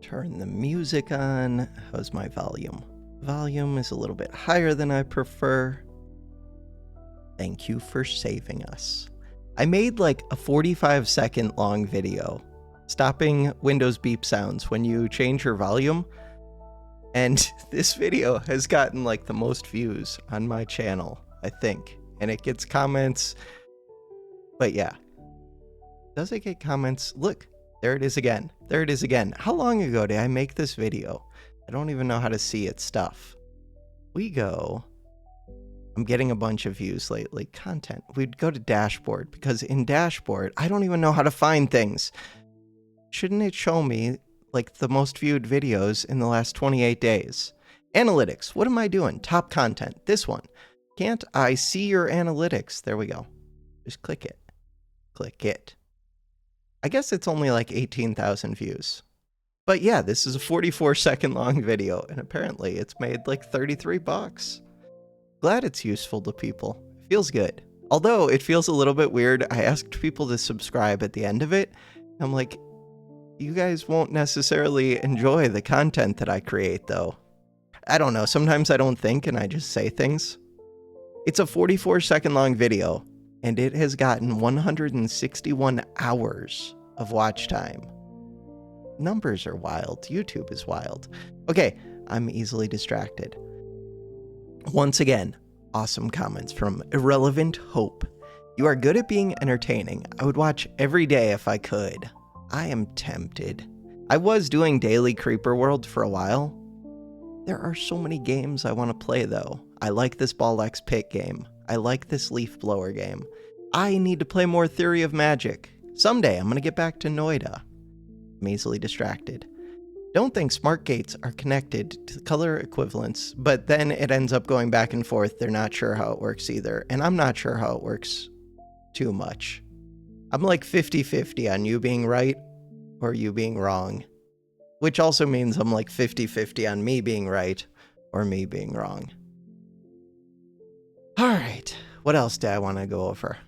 Turn the music on. How's my volume? Volume is a little bit higher than I prefer. Thank you for saving us. I made like a 45-second long video stopping Windows beep sounds when you change your volume. And this video has gotten like the most views on my channel, I think. And it gets comments. But yeah. Does it get comments? Look, there it is again. There it is again. How long ago did I make this video? I don't even know how to see its stuff. We go. I'm getting a bunch of views lately. Content. We'd go to dashboard because in dashboard, I don't even know how to find things. Shouldn't it show me like the most viewed videos in the last 28 days? Analytics. What am I doing? Top content. This one. Can't I see your analytics? There we go. Just click it. Click it. I guess it's only like 18,000 views. But yeah, this is a 44-second long video, and apparently it's made like $33. Glad it's useful to people. Feels good. Although it feels a little bit weird. I asked people to subscribe at the end of it. I'm like, you guys won't necessarily enjoy the content that I create, though. I don't know. Sometimes I don't think and I just say things. It's a 44-second long video, and it has gotten 161 hours of watch time. Numbers are wild. YouTube is wild. Okay, I'm easily distracted. Once again, awesome comments from Irrelevant Hope. You are good at being entertaining. I would watch every day if I could. I am tempted. I was doing daily Creeper World for a while. There are so many games I want to play though. I like this Ball X Pit game. I like this Leaf Blower game. I need to play more Theory of Magic. Someday I'm going to get back to Noida. I'm easily distracted. Don't think smart gates are connected to color equivalents, but then it ends up going back and forth. They're not sure how it works either, and I'm not sure how it works too much. I'm like 50-50 on you being right or you being wrong, which also means I'm like 50-50 on me being right or me being wrong. All right, what else do I want to go over?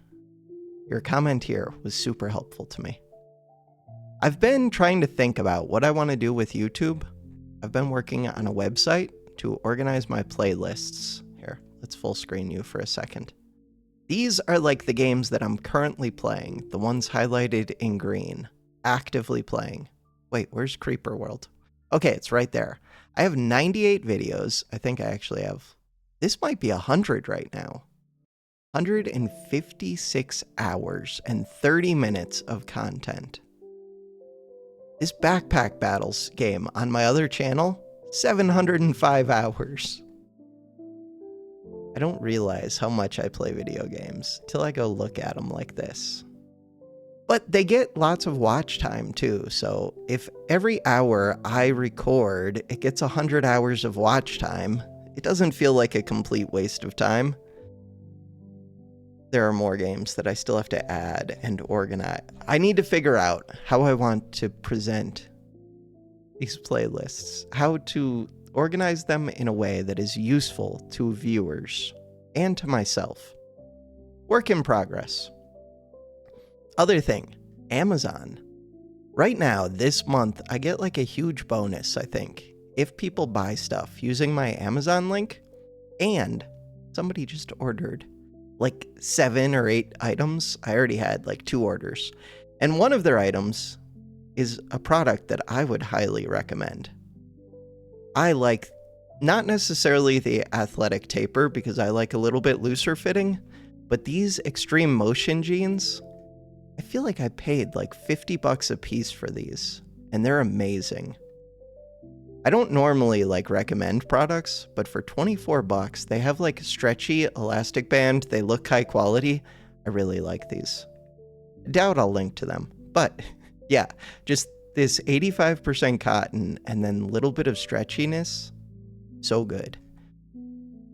Your comment here was super helpful to me. I've been trying to think about what I want to do with YouTube. I've been working on a website to organize my playlists. Here, let's full screen you for a second. These are like the games that I'm currently playing, the ones highlighted in green, actively playing. Wait, where's Creeper World? Okay, it's right there. I have 98 videos. I think I actually have, this might be 100 right now. 156 hours and 30 minutes of content. This Backpack Battles game on my other channel, 705 hours. I don't realize how much I play video games till I go look at them like this. But they get lots of watch time too, so if every hour I record, it gets 100 hours of watch time, it doesn't feel like a complete waste of time. There are more games that I still have to add and organize. I need to figure out how I want to present these playlists, how to organize them in a way that is useful to viewers and to myself. Work in progress. Other thing, Amazon. Right now, this month, I get like a huge bonus, I think, if people buy stuff using my Amazon link, and somebody just ordered like 7 or 8 items. I already had like 2 orders. And one of their items is a product that I would highly recommend. I like not necessarily the athletic taper because I like a little bit looser fitting, but these extreme motion jeans, I feel like I paid like $50 a piece for these, and they're amazing. I don't normally like recommend products, but for $24, they have like stretchy elastic band. They look high quality. I really like these. I doubt I'll link to them, but yeah, just this 85% cotton and then a little bit of stretchiness. So good.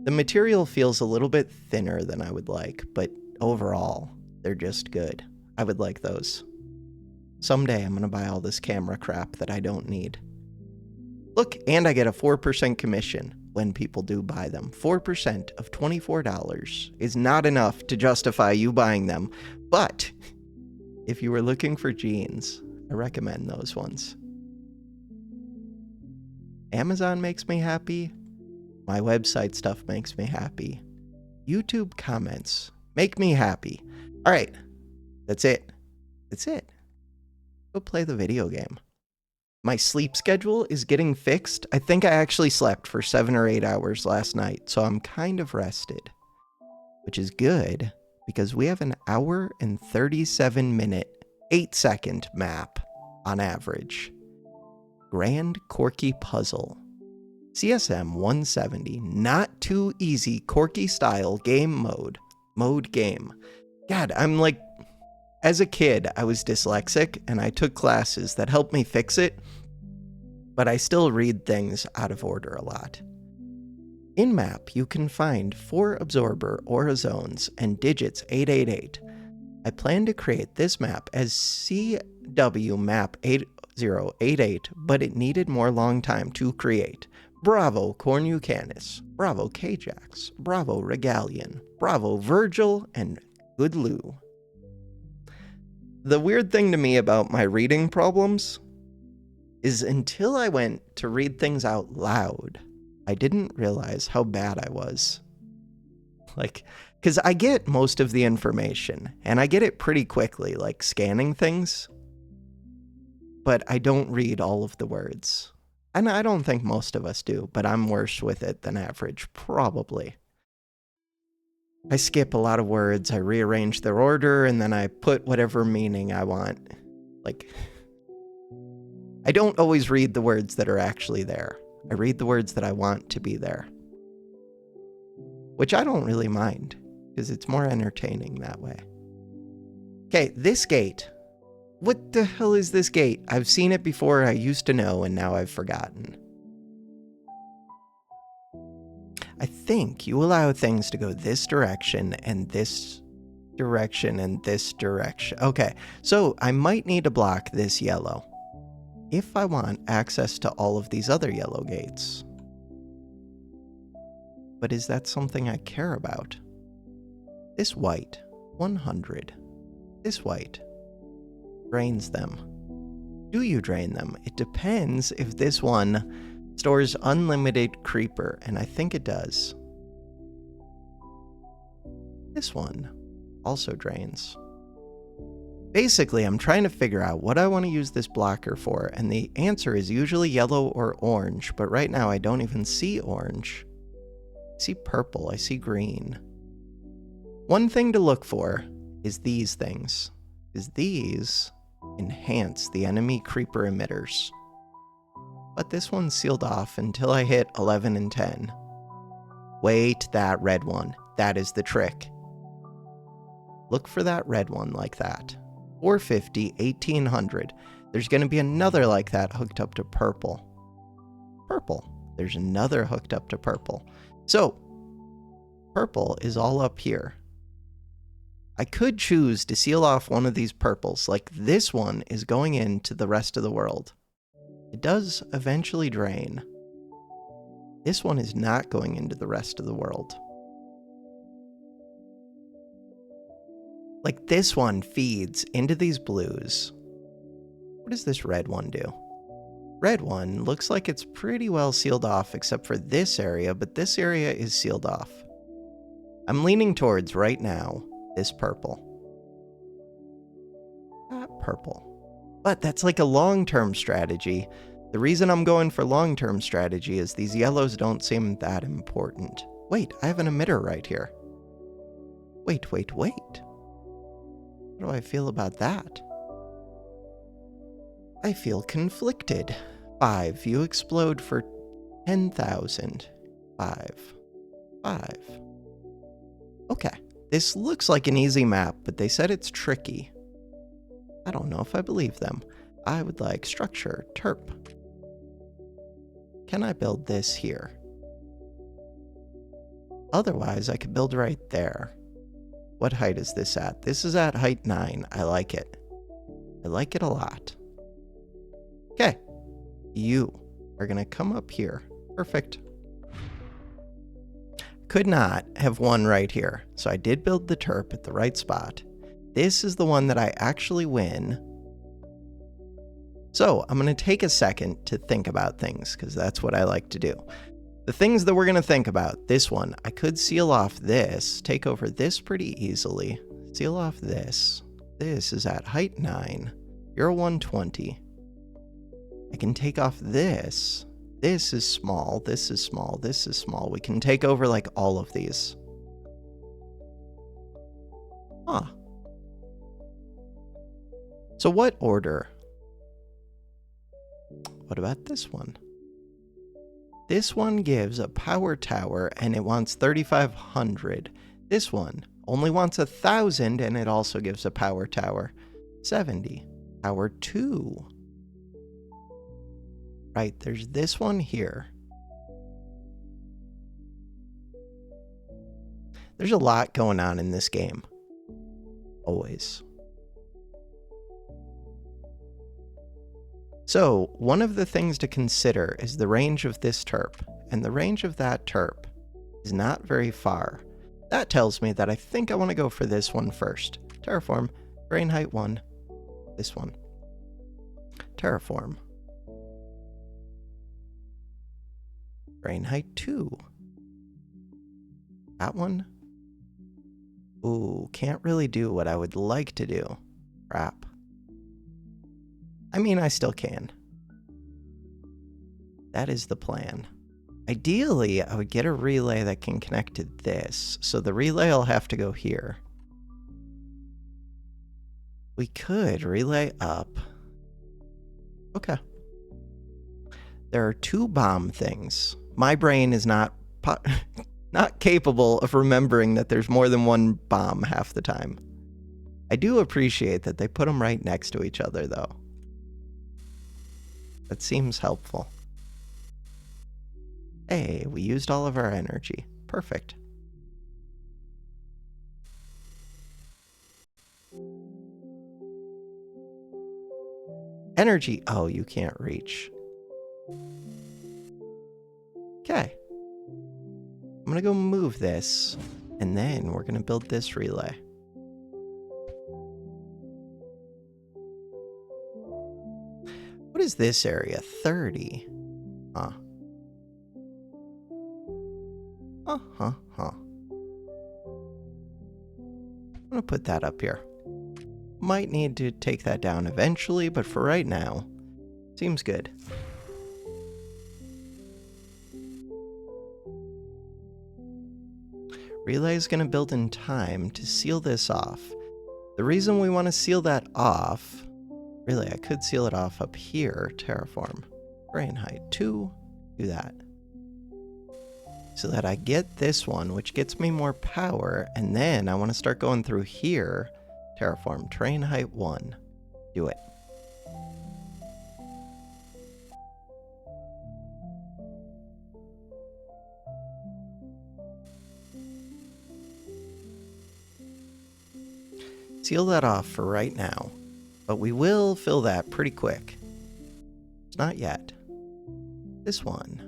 The material feels a little bit thinner than I would like, but overall, they're just good. I would like those. Someday I'm going to buy all this camera crap that I don't need. Look, and I get a 4% commission when people do buy them. 4% of $24 is not enough to justify you buying them, but if you were looking for jeans, I recommend those ones. Amazon makes me happy. My website stuff makes me happy. YouTube comments make me happy. All right, that's it. That's it. Go play the video game. My sleep schedule is getting fixed. I think I actually slept for 7 or 8 hours last night, so I'm kind of rested, which is good because we have an hour and 37-minute, 8-second map on average. Grand Corky Puzzle. CSM 170, not too easy, Corky style game mode game. God, I'm like, as a kid, I was dyslexic and I took classes that helped me fix it, but I still read things out of order a lot. In map, you can find 4 absorber aura zones and digits 888. I plan to create this map as CW map 8088, but it needed more long time to create. Bravo Cornucanus, Bravo Kjax, Bravo Regalian, Bravo Virgil, and Good Lou. The weird thing to me about my reading problems is until I went to read things out loud, I didn't realize how bad I was. Like, because I get most of the information, and I get it pretty quickly, like scanning things, but I don't read all of the words. And I don't think most of us do, but I'm worse with it than average, probably. I skip a lot of words, I rearrange their order, and then I put whatever meaning I want. Like, I don't always read the words that are actually there. I read the words that I want to be there. Which I don't really mind, because it's more entertaining that way. Okay, this gate. What the hell is this gate? I've seen it before, I used to know, and now I've forgotten. I think you allow things to go this direction, and this direction, and this direction. Okay, so I might need to block this yellow if I want access to all of these other yellow gates. But is that something I care about? This white, 100. This white. Drains them. Do you drain them? It depends if this one stores unlimited creeper, and I think it does. This one also drains. Basically, I'm trying to figure out what I want to use this blocker for, and the answer is usually yellow or orange, but right now I don't even see orange. I see purple, I see green. One thing to look for is these things, because these enhance the enemy creeper emitters. But this one's sealed off until I hit 11 and 10. Wait, that red one. That is the trick. Look for that red one like that. 450, 1800. There's going to be another like that hooked up to purple. Purple. There's another hooked up to purple. So, purple is all up here. I could choose to seal off one of these purples, like this one is going into the rest of the world. It does eventually drain. This one is not going into the rest of the world. Like this one feeds into these blues. What does this red one do? Red one looks like it's pretty well sealed off except for this area, but this area is sealed off. I'm leaning towards right now this purple. Not purple. But that's like a long-term strategy. The reason I'm going for long-term strategy is these yellows don't seem that important. Wait, I have an emitter right here. Wait. How do I feel about that? I feel conflicted. 5. You explode for 10,000. 5. Okay. This looks like an easy map, but they said it's tricky. I don't know if I believe them. I would like structure, terp. Can I build this here? Otherwise, I could build right there. What height is this at? This is at height 9. I like it. I like it a lot. Okay. You are going to come up here. Perfect. Could not have one right here. So I did build the terp at the right spot. This is the one that I actually win. So I'm going to take a second to think about things, because that's what I like to do. The things that we're going to think about, this one, I could seal off this, take over this pretty easily, seal off this. This is at height 9, you're 120. I can take off this. This is small, this is small, this is small. We can take over like all of these. Huh. So what order? What about this one? This one gives a power tower and it wants 3,500. This one only wants 1,000 and it also gives a power tower. 70. Power 2. Right, there's this one here. There's a lot going on in this game. Always. So, one of the things to consider is the range of this terp, and the range of that terp is not very far. That tells me that I think I want to go for this one first. Terraform, brain height 1, this one. Terraform. Brain height 2. That one. Ooh, can't really do what I would like to do. Crap. I mean, I still can. That is the plan. Ideally, I would get a relay that can connect to this, so the relay will have to go here. We could relay up. Okay. There are 2 bomb things. My brain is not capable of remembering that there's more than one bomb half the time. I do appreciate that they put them right next to each other, though. That seems helpful. Hey, we used all of our energy. Perfect. Energy. Oh, you can't reach. Okay. I'm gonna go move this, and then we're gonna build this relay. What is this area? 30. Huh. Huh. I'm gonna put that up here. Might need to take that down eventually, but for right now, seems good. Relay is gonna build in time to seal this off. The reason we want to seal that off, really, I could seal it off up here, terraform. Brain height 2, do that. So that I get this one, which gets me more power, and then I want to start going through here, terraform, train height 1, do it. Seal that off for right now, but we will fill that pretty quick. It's not yet. This one.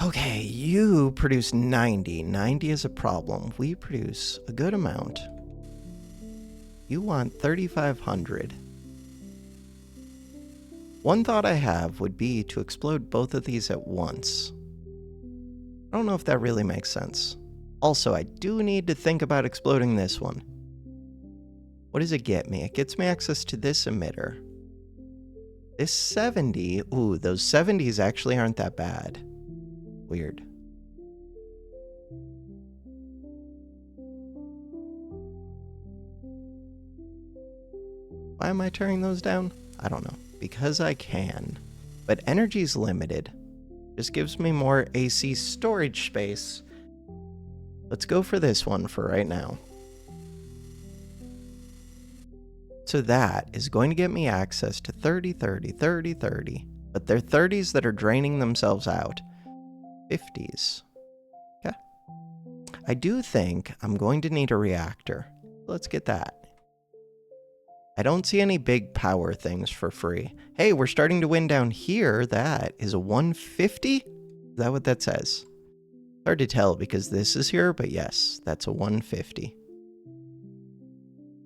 Okay, you produce 90. 90 is a problem. We produce a good amount. You want 3,500. One thought I have would be to explode both of these at once. I don't know if that really makes sense. Also, I do need to think about exploding this one. What does it get me? It gets me access to this emitter. This 70, ooh, those 70s actually aren't that bad. Weird. Why am I turning those down? I don't know. Because I can. But energy's limited. Just gives me more AC storage space. Let's go for this one for right now. So that is going to get me access to 30, 30, 30, 30. But they're 30s that are draining themselves out. 50s. Okay. I do think I'm going to need a reactor. Let's get that. I don't see any big power things for free. Hey, we're starting to win down here. That is a 150? Is that what that says? Hard to tell because this is here, but yes, that's a 150.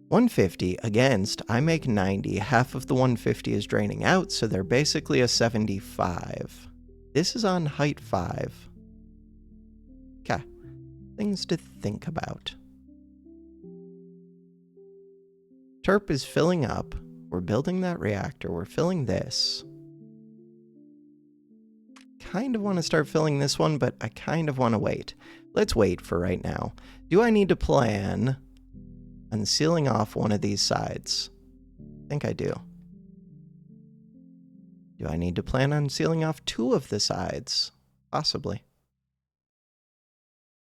150 against, I make 90. Half of the 150 is draining out, so they're basically a 75. This is on height 5. Okay. Things to think about. Terp is filling up. We're building that reactor. We're filling this. Kind of want to start filling this one, but I kind of want to wait. Let's wait for right now. Do I need to plan on sealing off one of these sides? I think I do. Do I need to plan on sealing off 2 of the sides? Possibly.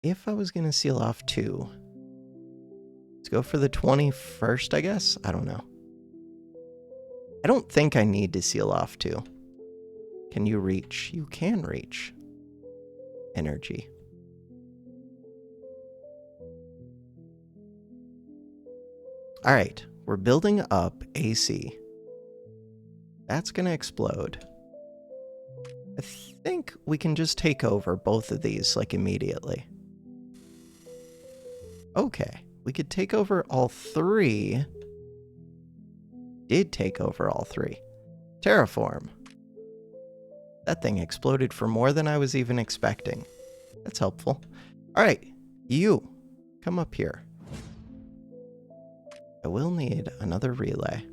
If I was going to seal off 2, let's go for the 21st, I guess? I don't know. I don't think I need to seal off 2. Can you reach? You can reach. Energy. All right, we're building up AC. That's going to explode. I think we can just take over both of these, like, immediately. Okay, we could take over all 3. Did take over all 3. Terraform. That thing exploded for more than I was even expecting. That's helpful. All right, you, come up here. I will need another relay.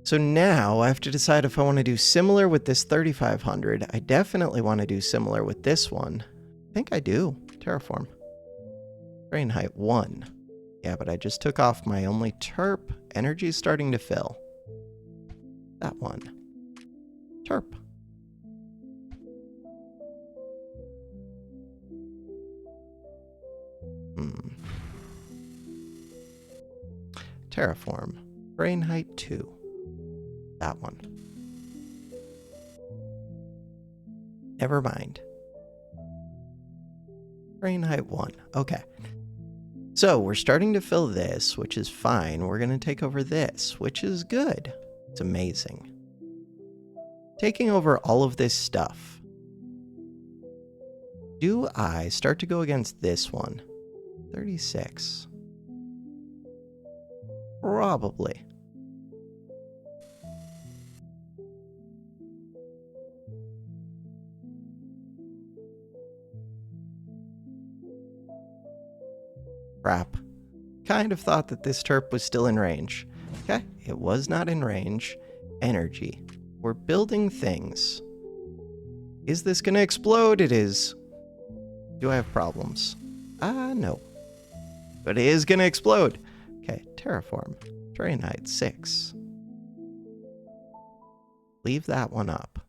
So now I have to decide if I want to do similar with this 3500. I definitely want to do similar with this one. I think I do. Terraform. Drain height 1. Yeah, but I just took off my only terp. Energy's starting to fill. That one. Terp. Terraform. Brain height 2. That one. Never mind. Brain height 1. Okay. So we're starting to fill this, which is fine. We're going to take over this, which is good. It's amazing. Taking over all of this stuff. Do I start to go against this one? 36. Probably. Crap. Kind of thought that this terp was still in range. Okay, it was not in range. Energy. We're building things. Is this gonna explode? It is. Do I have problems? No. But it is gonna explode. Okay, terraform. Drain height 6. Leave that one up.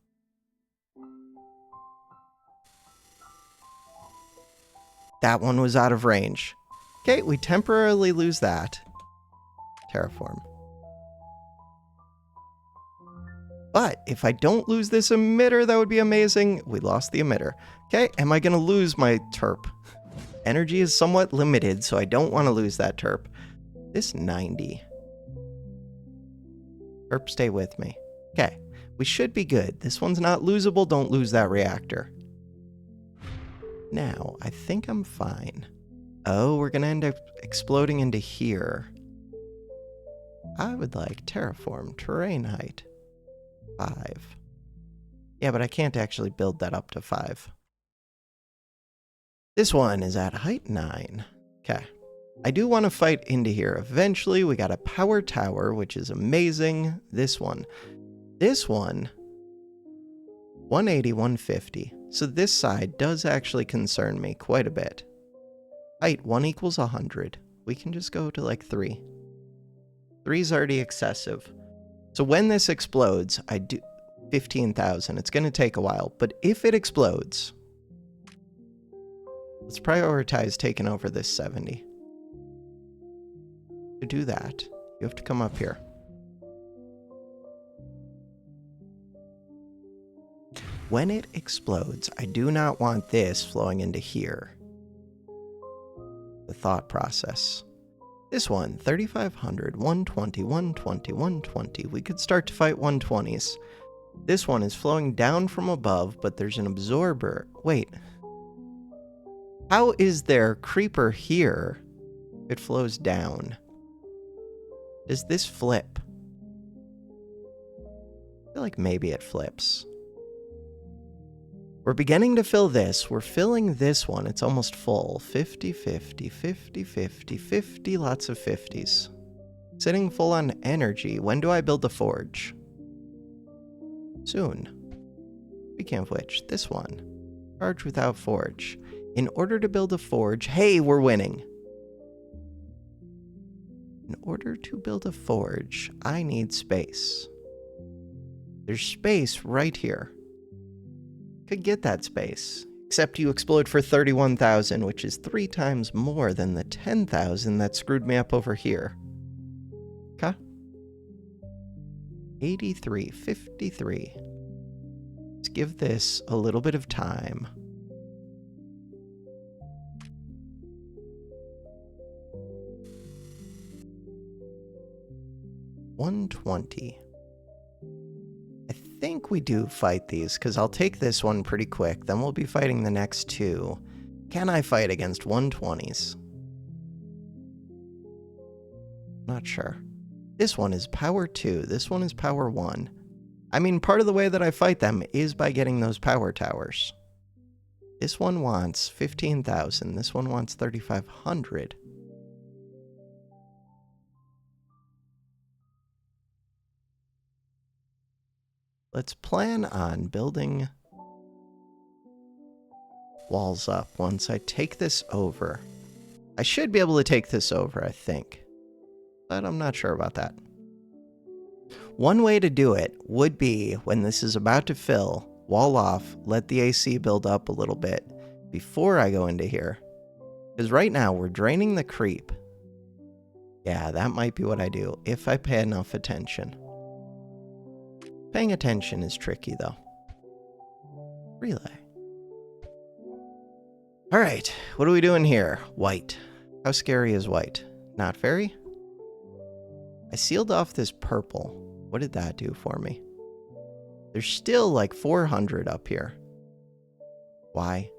That one was out of range. Okay, we temporarily lose that. Terraform. But if I don't lose this emitter, that would be amazing. We lost the emitter. Okay, am I going to lose my terp? Energy is somewhat limited, so I don't want to lose that terp. This 90. Terp, stay with me. Okay, we should be good. This one's not losable. Don't lose that reactor. Now, I think I'm fine. Oh, we're going to end up exploding into here. I would like terraform, terrain height 5. Yeah, but I can't actually build that up to 5. This one is at height 9. Okay. I do want to fight into here. Eventually, we got a power tower, which is amazing. This one. 180, 150. So this side does actually concern me quite a bit. Height 1 equals 100. We can just go to like 3. 3 is already excessive. So when this explodes, I do 15,000. It's going to take a while, but if it explodes, let's prioritize taking over this 70. To do that, you have to come up here. When it explodes, I do not want this flowing into here. The thought process. This one, 3,500, 120, 120, 120. We could start to fight 120s. This one is flowing down from above, but there's an absorber. Wait. How is there creeper here It flows down. Does this flip? I feel like maybe it flips. We're beginning to fill this. We're filling this one. It's almost full. 50, 50, 50, 50, 50. Lots of 50s. Sitting full on energy. When do I build the forge? Soon. Speaking of which, this one. Charge without forge. In order to build a forge... Hey, we're winning. In order to build a forge, I need space. There's space right here. Could get that space. Except you explode for 31,000, which is 3 times more than the 10,000 that screwed me up over here. Okay. 83, 53. Let's give this a little bit of time. $120. I think we do fight these, because I'll take this one pretty quick, then we'll be fighting the next 2. Can I fight against 120s? Not sure. This one is power 2, this one is power 1. I mean, part of the way that I fight them is by getting those power towers. This one wants 15,000, this one wants 3,500. Let's plan on building walls up once I take this over. I should be able to take this over, I think. But I'm not sure about that. One way to do it would be, when this is about to fill, wall off, let the AC build up a little bit before I go into here. Because right now, we're draining the creep. Yeah, that might be what I do, if I pay enough attention. Paying attention is tricky, though. Relay. Alright, what are we doing here? White. How scary is white? Not very? I sealed off this purple. What did that do for me? There's still like 400 up here. Why?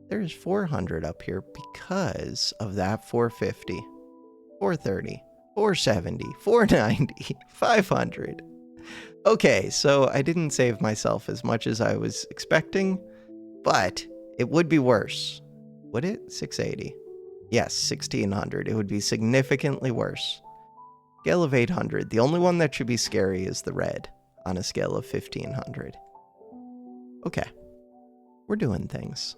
There's 400 up here because of that 450, 430, 470, 490, 500. Okay, so I didn't save myself as much as I was expecting, but it would be worse. Would it? 680. Yes, 1600. It would be significantly worse. Scale of 800. The only one that should be scary is the red on a scale of 1500. Okay. We're doing things.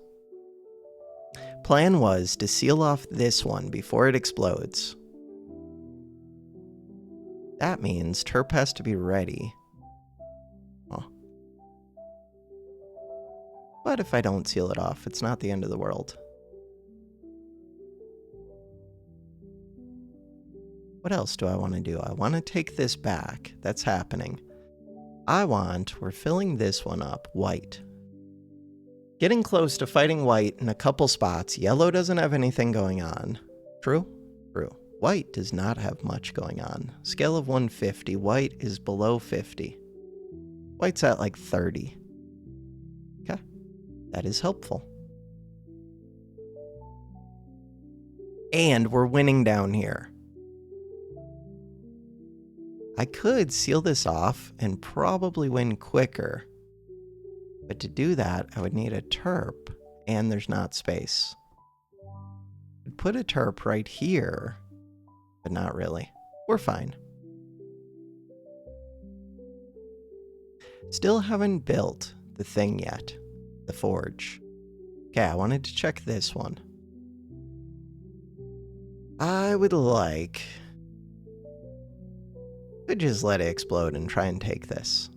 Plan was to seal off this one before it explodes. That means Terp has to be ready. Oh. But if I don't seal it off, it's not the end of the world. What else do I want to do? I want to take this back. That's happening. We're filling this one up, white. Getting close to fighting white in a couple spots. Yellow doesn't have anything going on. True? True. White does not have much going on. Scale of 150. White is below 50. White's at like 30. Okay. That is helpful. And we're winning down here. I could seal this off and probably win quicker. But to do that, I would need a terp, and there's not space. I'd put a terp right here, but not really. We're fine. Still haven't built the thing yet, the forge. Okay, I wanted to check this one. I would like... could just let it explode and try and take this.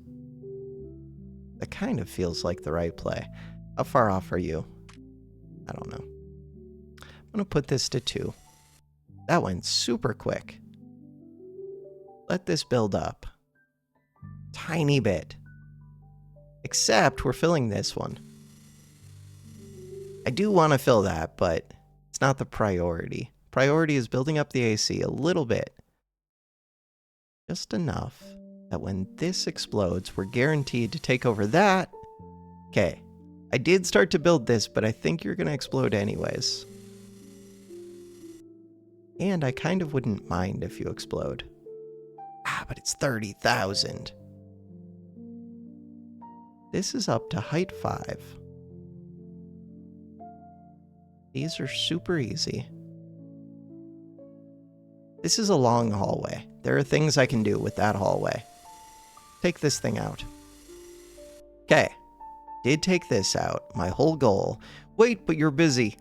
That kind of feels like the right play. How far off are you? I don't know. I'm gonna put this to 2. That went super quick. Let this build up. Tiny bit. Except we're filling this one. I do want to fill that, but it's not the priority. Priority is building up the AC a little bit. Just enough that when this explodes, we're guaranteed to take over that. Okay, I did start to build this, but I think you're going to explode anyways. And I kind of wouldn't mind if you explode. Ah, but it's 30,000. This is up to height 5. These are super easy. This is a long hallway. There are things I can do with that hallway. Take this thing out. Okay. Did take this out. My whole goal. Wait, but you're busy.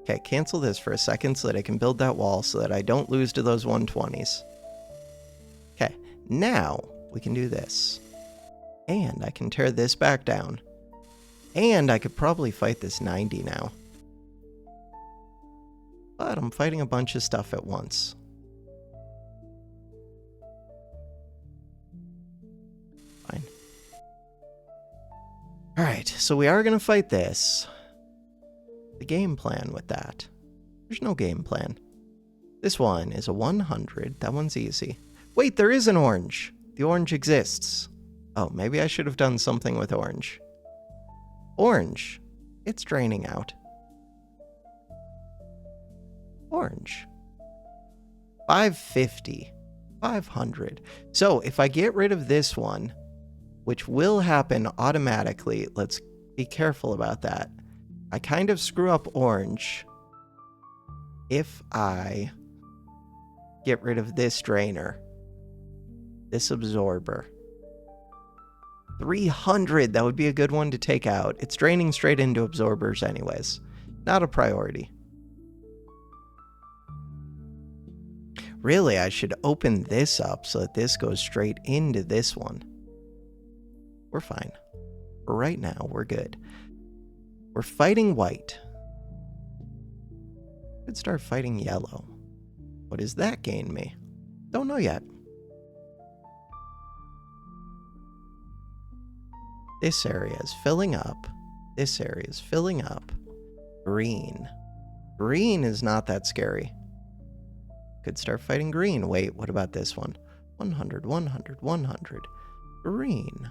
Okay, cancel this for a second so that I can build that wall so that I don't lose to those 120s. Okay, now we can do this. And I can tear this back down. And I could probably fight this 90 now. But I'm fighting a bunch of stuff at once. Fine. Alright, so we are going to fight this. The game plan with that. There's no game plan. This one is a 100. That one's easy. Wait, there is an orange. The orange exists. Oh, maybe I should have done something with orange. Orange. It's draining out. Orange. 550. 500. So if I get rid of this one, which will happen automatically, let's be careful about that. I kind of screw up orange if I get rid of this drainer, this absorber. 300, that would be a good one to take out. It's draining straight into absorbers anyways. Not a priority. Really, I should open this up so that this goes straight into this one. We're fine. For right now, we're good. We're fighting white. Could start fighting yellow. What does that gain me? Don't know yet. This area is filling up. This area is filling up. Green. Green is not that scary. Could start fighting green. Wait, what about this one? 100, 100, 100. Green.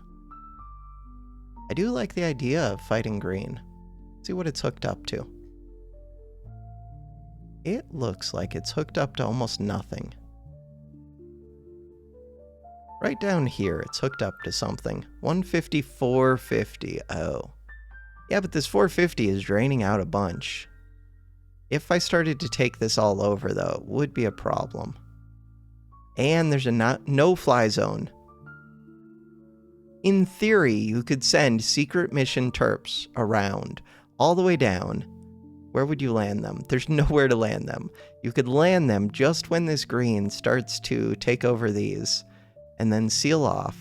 I do like the idea of fighting green. See what it's hooked up to. It looks like it's hooked up to almost nothing. Right down here, it's hooked up to something. 150, 450. Oh. Yeah, but this 450 is draining out a bunch. If I started to take this all over, though, it would be a problem. And there's a no-fly zone. In theory, you could send secret mission terps around, all the way down. Where would you land them? There's nowhere to land them. You could land them just when this green starts to take over these, and then seal off.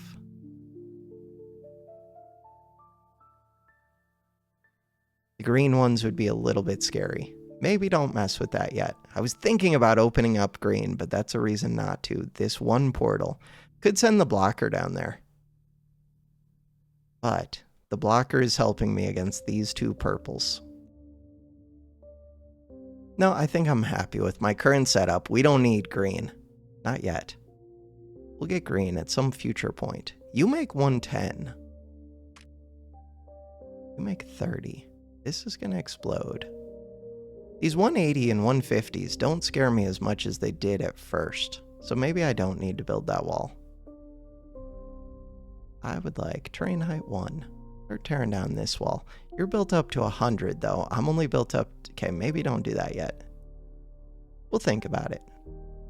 The green ones would be a little bit scary. Maybe don't mess with that yet. I was thinking about opening up green, but that's a reason not to. This one portal could send the blocker down there. But the blocker is helping me against these two purples. No, I think I'm happy with my current setup. We don't need green. Not yet. We'll get green at some future point. You make 110. You make 30. This is going to explode. These 180 and 150s don't scare me as much as they did at first. So maybe I don't need to build that wall. I would like terrain height 1. Start tearing down this wall. You're built up to 100 though. I'm only built up to, okay, maybe don't do that yet. We'll think about it.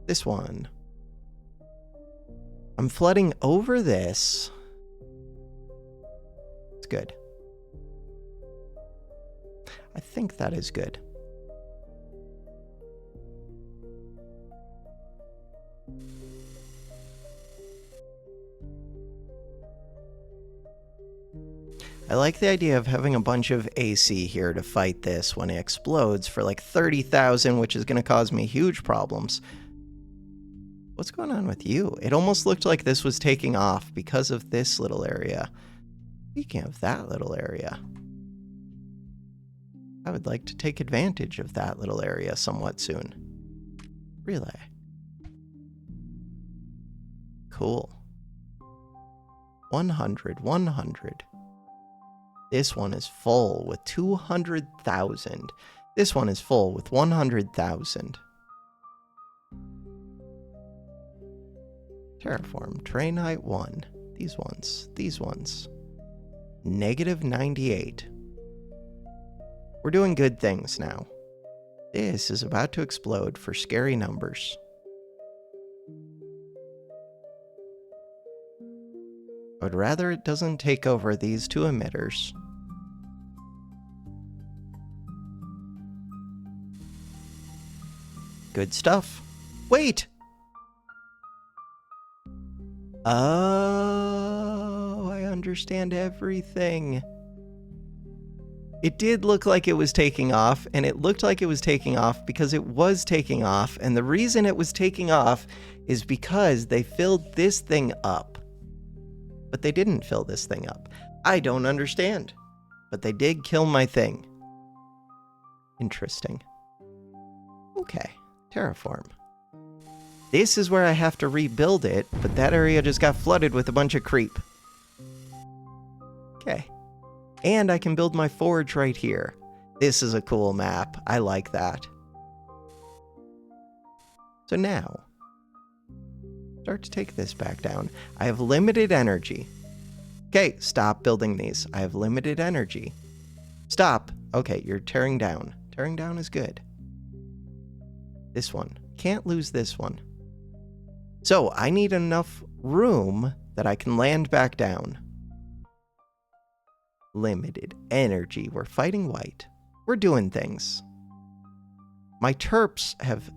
This one. I'm flooding over this. It's good. I think that is good. I like the idea of having a bunch of AC here to fight this when it explodes for like 30,000, which is going to cause me huge problems. What's going on with you? It almost looked like this was taking off because of this little area. Speaking of that little area, I would like to take advantage of that little area somewhat soon. Relay. Cool. 100, 100. This one is full with 200,000. This one is full with 100,000. Terraform, terrain height 1. These ones. -98. We're doing good things now. This is about to explode for scary numbers. I would rather it doesn't take over these two emitters. Good stuff. Wait! Oh, I understand everything. It did look like it was taking off, and it looked like it was taking off because it was taking off, and the reason it was taking off is because they filled this thing up. But they didn't fill this thing up. I don't understand. But they did kill my thing. Interesting. Okay, terraform. This is where I have to rebuild it, but that area just got flooded with a bunch of creep. Okay. And I can build my forge right here. This is a cool map. I like that. So now, start to take this back down. I have limited energy. Okay, stop building these. I have limited energy. Stop. Okay, you're tearing down. Tearing down is good. This one. Can't lose this one. So I need enough room that I can land back down. Limited energy. We're fighting white. We're doing things. My terps have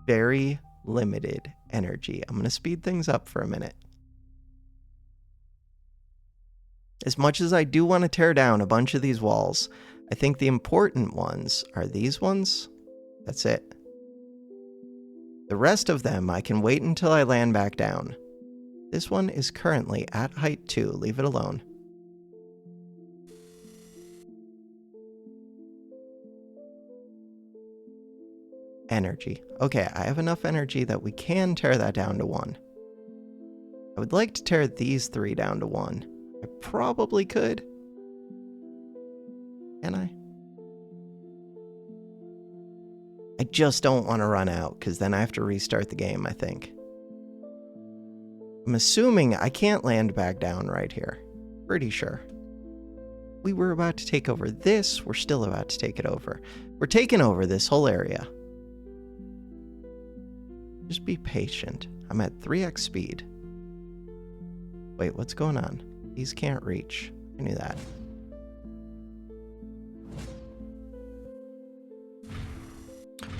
very limited energy. I'm going to speed things up for a minute. As much as I do want to tear down a bunch of these walls, I think the important ones are these ones. That's it. The rest of them, I can wait until I land back down. This one is currently at height 2. Leave it alone. Energy. Okay, I have enough energy that we can tear that down to 1. I would like to tear these 3 down to 1. I probably could. Can I? I just don't want to run out, because then I have to restart the game, I think. I'm assuming I can't land back down right here. Pretty sure. We were about to take over this. We're still about to take it over. We're taking over this whole area. Just be patient. I'm at 3x speed. Wait, what's going on? These can't reach. I knew that.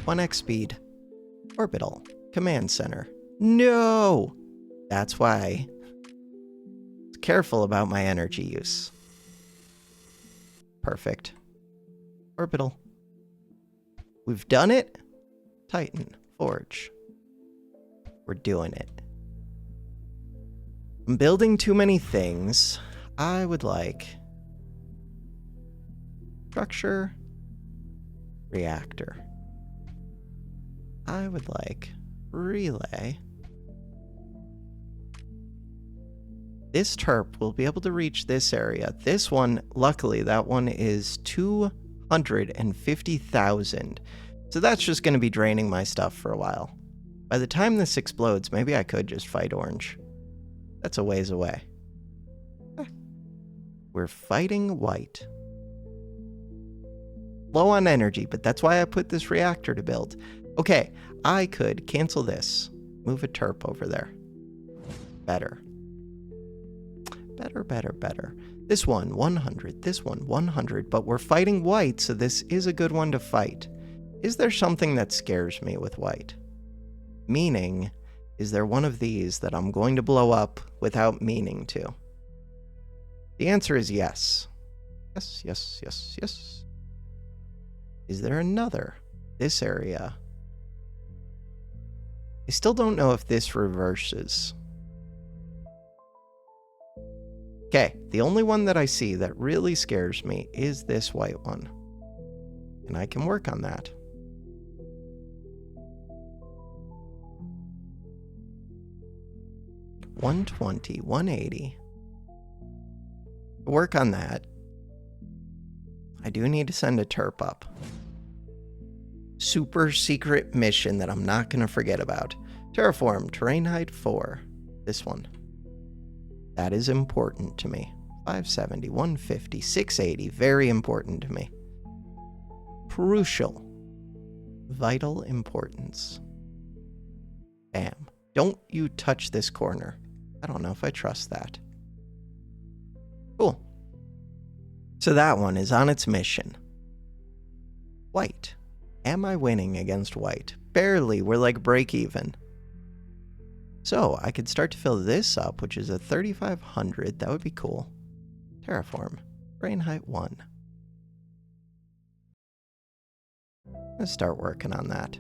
One x speed. Orbital. Command center. No! That's why. Careful about my energy use. Perfect. Orbital. We've done it. Titan. Forge. We're doing it. I'm building too many things. I would like structure, reactor. I would like relay. This terp will be able to reach this area. This one, luckily, that one is 250,000. So that's just going to be draining my stuff for a while. By the time this explodes, maybe I could just fight orange. That's a ways away. We're fighting white. Low on energy, but that's why I put this reactor to build. Okay, I could cancel this. Move a terp over there. Better. Better. This one, 100. This one, 100. But we're fighting white, so this is a good one to fight. Is there something that scares me with white? Meaning, is there one of these that I'm going to blow up without meaning to? The answer is yes. Yes. Is there another? This area. I still don't know if this reverses. Okay, the only one that I see that really scares me is this white one. And I can work on that. $120, $180. Work on that. I do need to send a terp up. Super secret mission that I'm not going to forget about. Terraform, terrain height 4. This one. That is important to me. 570, 150, 680. Very important to me. Crucial. Vital importance. Bam. Don't you touch this corner. I don't know if I trust that. Cool. So that one is on its mission. White. Am I winning against white? Barely. We're like break even. So I could start to fill this up, which is a 3500. That would be cool. Terraform. Brain height 1. Let's start working on that.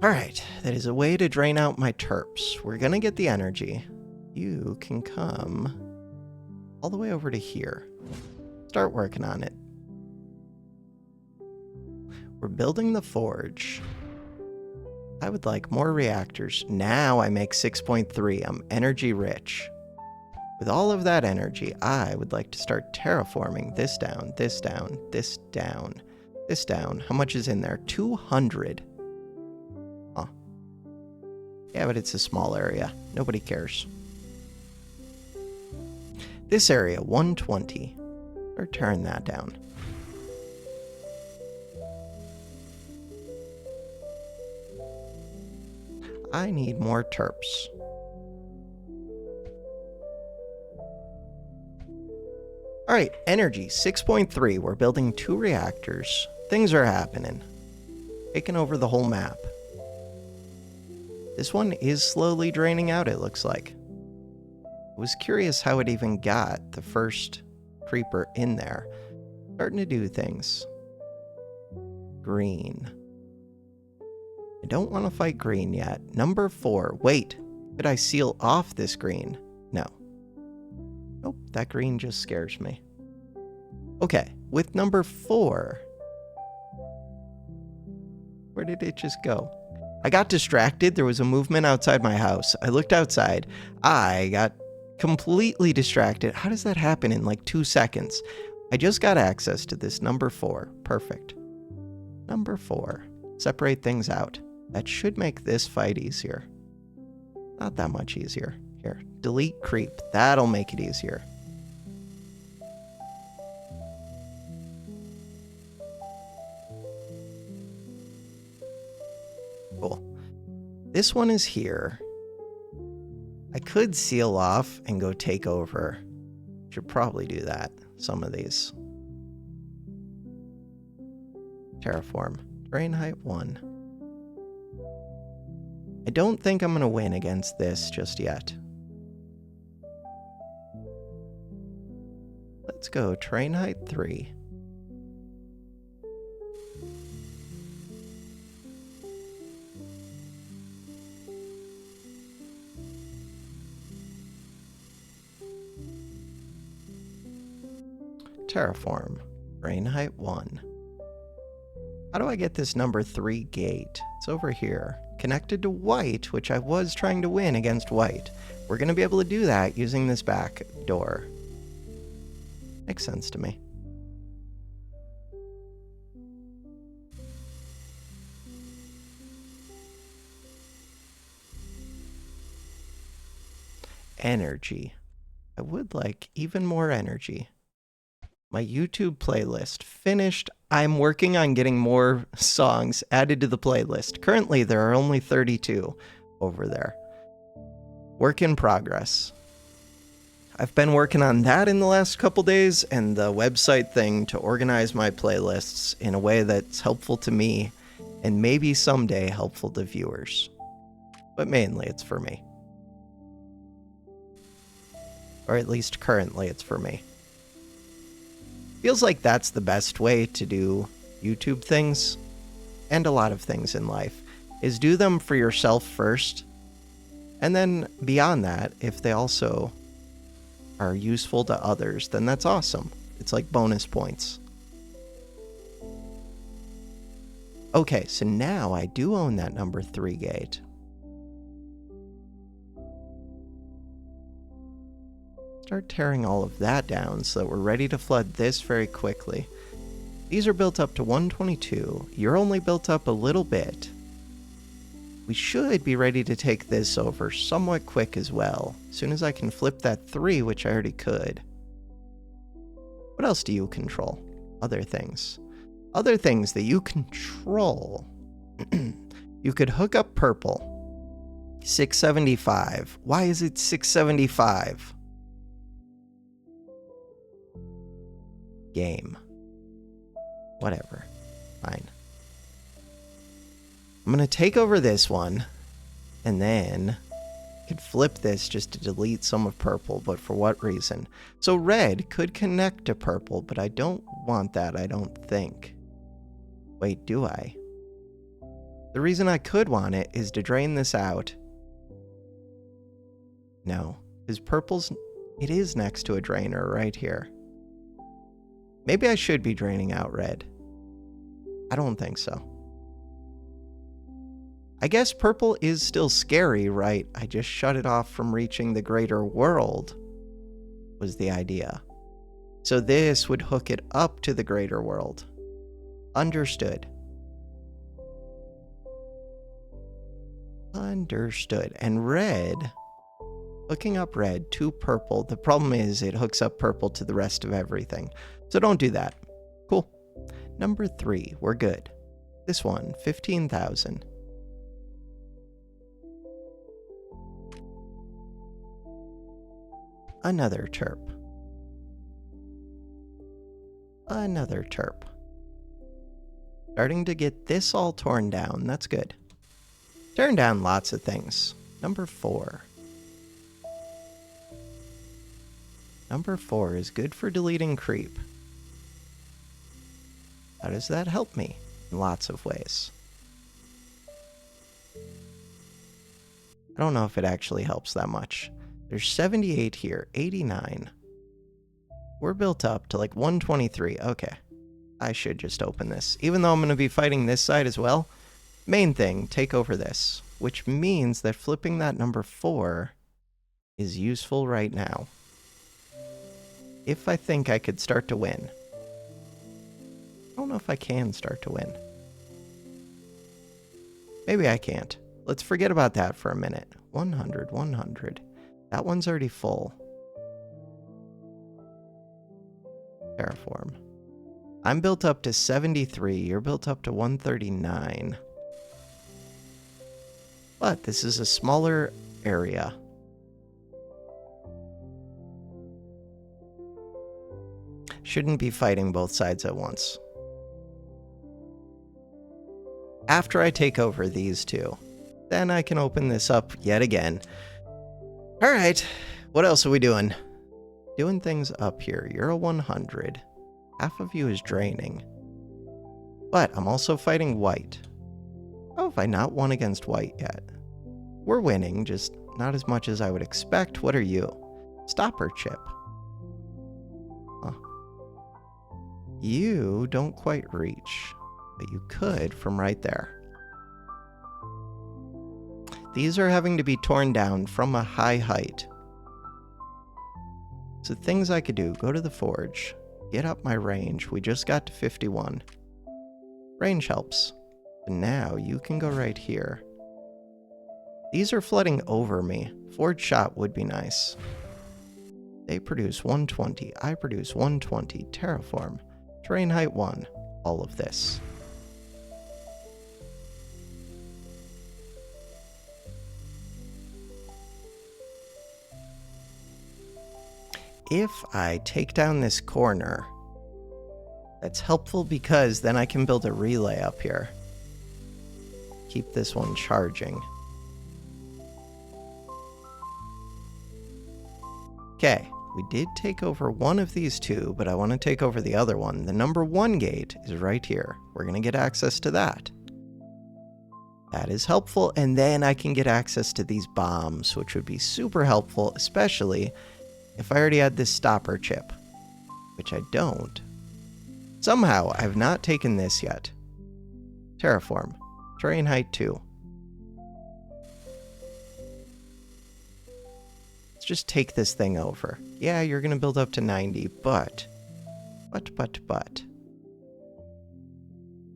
Alright, that is a way to drain out my terps. We're gonna get the energy. You can come all the way over to here. Start working on it. We're building the forge. I would like more reactors. Now I make 6.3. I'm energy rich. With all of that energy, I would like to start terraforming this down, this down, this down, this down. How much is in there? 200. Huh. Yeah, but it's a small area. Nobody cares. This area, 120. Or turn that down. I need more terps. Alright, energy, 6.3. We're building 2 reactors. Things are happening. Taking over the whole map. This one is slowly draining out, it looks like. I was curious how it even got the first creeper in there. Starting to do things. Green. I don't want to fight green yet. Number 4. Wait, did I seal off this green? No. Nope, that green just scares me. Okay, with number 4. Where did it just go? I got distracted. There was a movement outside my house. I looked outside. I got completely distracted. How does that happen in like 2 seconds? I just got access to this number 4. Perfect. Number 4. Separate things out. That should make this fight easier. Not that much easier. Here, delete creep. That'll make it easier. Cool. This one is here. I could seal off and go take over. Should probably do that. Some of these. Terraform. Brain height 1. I don't think I'm going to win against this just yet. Let's go train height 3. Terraform. Brain height 1. How do I get this number 3 gate? It's over here. Connected to white, which I was trying to win against white. We're going to be able to do that using this back door. Makes sense to me. Energy. I would like even more energy. My YouTube playlist finished. I'm working on getting more songs added to the playlist. Currently, there are only 32 over there. Work in progress. I've been working on that in the last couple days and the website thing to organize my playlists in a way that's helpful to me and maybe someday helpful to viewers. But mainly it's for me. Or at least currently it's for me. Feels like that's the best way to do YouTube things, and a lot of things in life, is do them for yourself first, and then beyond that, if they also are useful to others, then that's awesome. It's like bonus points. Okay, so now I do own that number 3 gate. Start tearing all of that down so that we're ready to flood this very quickly. These are built up to 122. You're only built up a little bit. We should be ready to take this over somewhat quick as well. As soon as I can flip that 3, which I already could. What else do you control? Other things. Other things that you control. You could hook up purple. 675. Why is it 675? Game. Whatever. Fine. I'm going to take over this one, and then I could flip this just to delete some of purple, but for what reason? So red could connect to purple, but I don't want that, I don't think. Wait, do I? The reason I could want it is to drain this out. No, because purple's... It is next to a drainer right here. Maybe I should be draining out red. I don't think so. I guess purple is still scary, right? I just shut it off from reaching the greater world, was the idea. So this would hook it up to the greater world. Understood. Understood. And red, hooking up red to purple. The problem is it hooks up purple to the rest of everything. So don't do that. Cool. Number 3, we're good. This one, 15,000. Another terp. Another terp. Starting to get this all torn down. That's good. Tearing down lots of things. Number 4. Number 4 is good for deleting creep. How does that help me? In lots of ways. I don't know if it actually helps that much. There's 78 here, 89. We're built up to like 123. Okay. I should just open this. Even though I'm going to be fighting this side as well. Main thing, take over this. Which means that flipping that number 4 is useful right now. If I think I could start to win. I don't know if I can start to win. Maybe I can't. Let's forget about that for a minute. 100, 100. That one's already full. Terraform. I'm built up to 73. You're built up to 139. But this is a smaller area. Shouldn't be fighting both sides at once. After I take over these two, then I can open this up yet again. Alright, what else are we doing? Doing things up here. You're a 100. Half of you is draining. But I'm also fighting white. How have I not won against white yet? We're winning, just not as much as I would expect. What are you? Stopper chip. Huh. You don't quite reach, but you could from right there. These are having to be torn down from a high height. So things I could do, go to the forge, get up my range. We just got to 51. Range helps. And now you can go right here. These are flooding over me. Forge shot would be nice. They produce 120. I produce 120. Terraform. Terrain height 1. All of this. If I take down this corner, that's helpful because then I can build a relay up here. Keep this one charging. Okay, we did take over one of these two, but I want to take over the other one. The number 1 gate is right here. We're going to get access to that. That is helpful, and then I can get access to these bombs, which would be super helpful, especially if I already had this stopper chip, which I don't. Somehow, I've not taken this yet. Terraform. Terrain height 2. Let's just take this thing over. Yeah, you're going to build up to 90, but.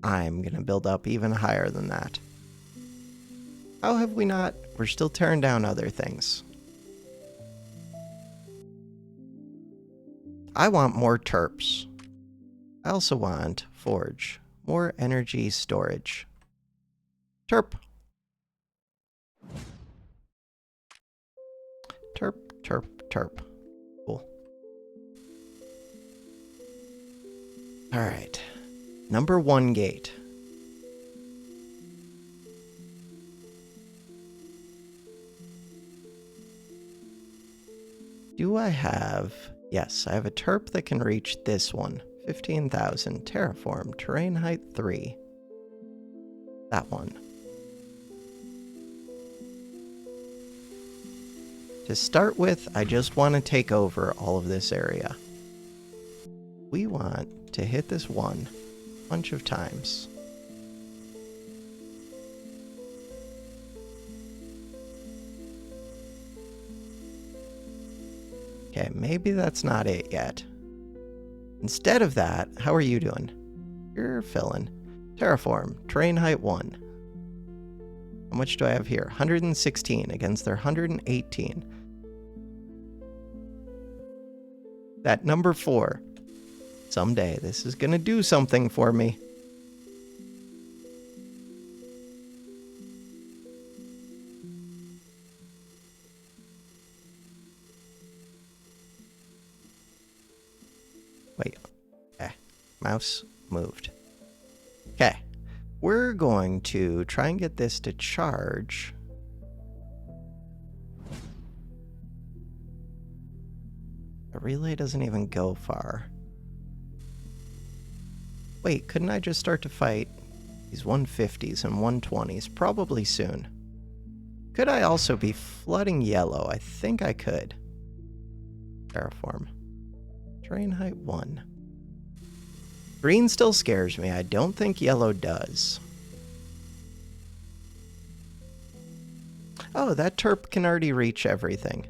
I'm gonna build up even higher than that. How have we not? We're still tearing down other things. I want more terps. I also want forge. More energy storage. Terp. Terp, terp, terp. Cool. Alright. Number 1 gate. Do I have... Yes, I have a terp that can reach this one. 15,000. Terraform. Terrain height 3. That one. To start with, I just want to take over all of this area. We want to hit this one a bunch of times. Okay, maybe that's not it yet. Instead of that, how are you doing? You're filling. Terraform, terrain height 1. How much do I have here? 116 against their 118. That number 4. Someday this is gonna do something for me. Wait. Okay. Mouse moved. Okay. We're going to try and get this to charge. The relay doesn't even go far. Wait, couldn't I just start to fight these 150s and 120s probably soon? Could I also be flooding yellow? I think I could. Terraform. Terrain height 1. Green still scares me. I don't think yellow does. Oh, that terp can already reach everything.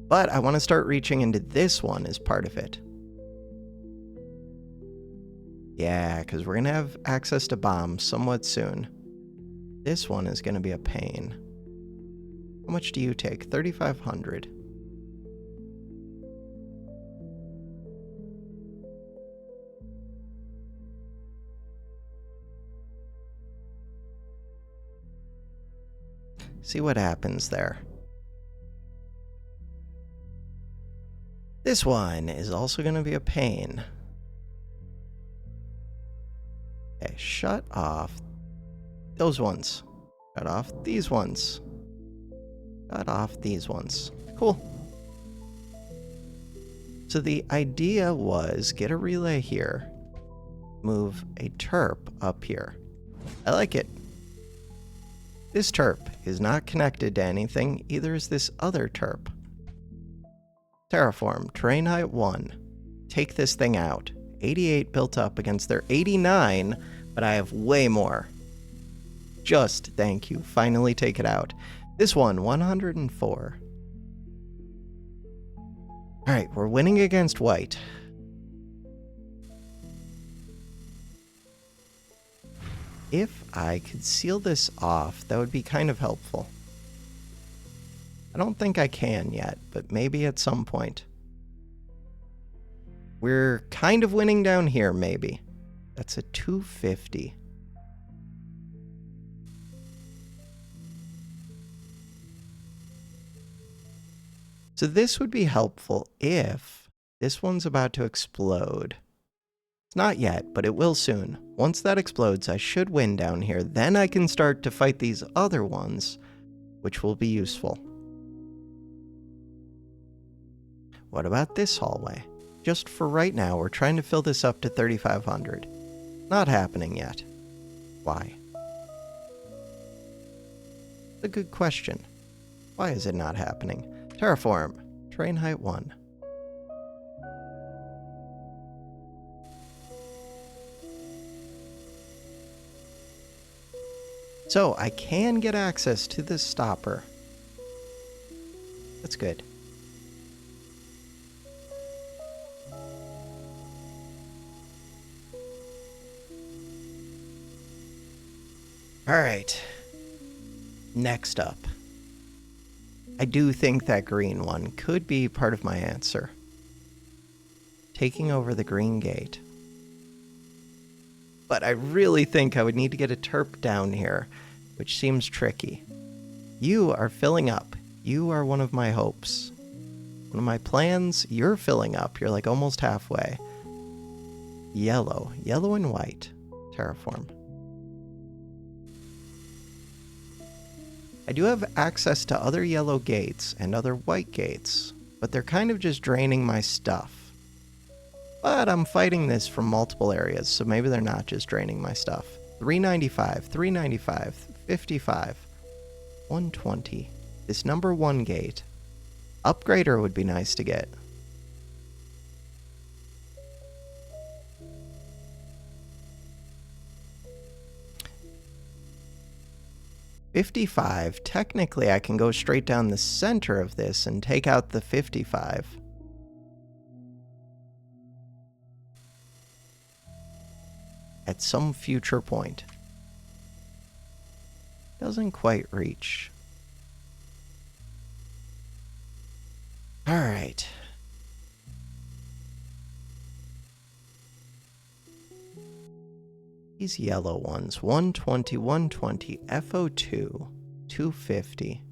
But I want to start reaching into this one as part of it. Yeah, because we're going to have access to bombs somewhat soon. This one is going to be a pain. How much do you take? 3,500. See what happens there. This one is also going to be a pain. Okay, shut off those ones. Shut off these ones. Shut off these ones. Cool. So the idea was get a relay here. Move a terp up here. I like it. This terp is not connected to anything, either is this other terp. Terraform, terrain height 1. Take this thing out. 88 built up against their 89, but I have way more. Just, thank you, finally take it out. This one, 104. Alright, we're winning against white. If I could seal this off, that would be kind of helpful. I don't think I can yet, but maybe at some point. We're kind of winning down here, maybe. That's a 250. So this would be helpful if this one's about to explode. It's not yet, but it will soon. Once that explodes, I should win down here. Then I can start to fight these other ones, which will be useful. What about this hallway? Just for right now, we're trying to fill this up to 3,500. Not happening yet. Why? It's a good question. Why is it not happening? Terraform. Terrain height 1. So I can get access to this stopper. That's good. All right. Next up. I do think that green one could be part of my answer. Taking over the green gate. But I really think I would need to get a terp down here, which seems tricky. You are filling up. You are one of my hopes. One of my plans, you're filling up. You're like almost halfway. Yellow. Yellow and white. Terraform. I do have access to other yellow gates and other white gates, but they're kind of just draining my stuff. But I'm fighting this from multiple areas, so maybe they're not just draining my stuff. 395, 395, 55, 120. This number 1 gate. Upgrader would be nice to get. $55. Technically, I can go straight down the center of this and take out the 55. At some future point. Doesn't quite reach. All right. These yellow ones, 120, 120, FO2, 250.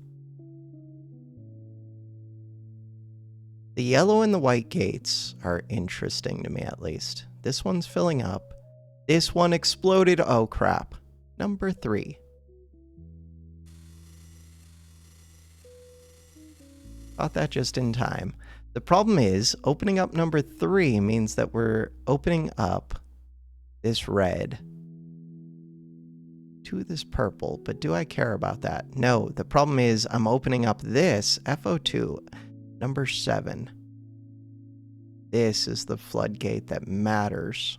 The yellow and the white gates are interesting to me, at least. This one's filling up. This one exploded. Oh, crap. Number 3. Got that just in time. The problem is, opening up number 3 means that we're opening up this red to this purple, but do I care about that? No, the problem is I'm opening up this FO2, number 7. This is the floodgate that matters.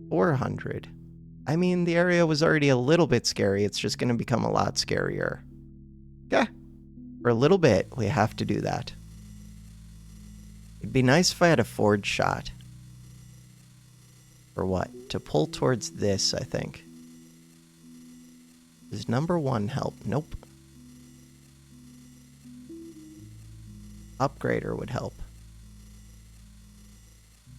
400. I mean, the area was already a little bit scary. It's just going to become a lot scarier. Yeah, for a little bit, we have to do that. It'd be nice if I had a forge shot. For what? To pull towards this, I think. Does number 1 help? Nope. Upgrader would help.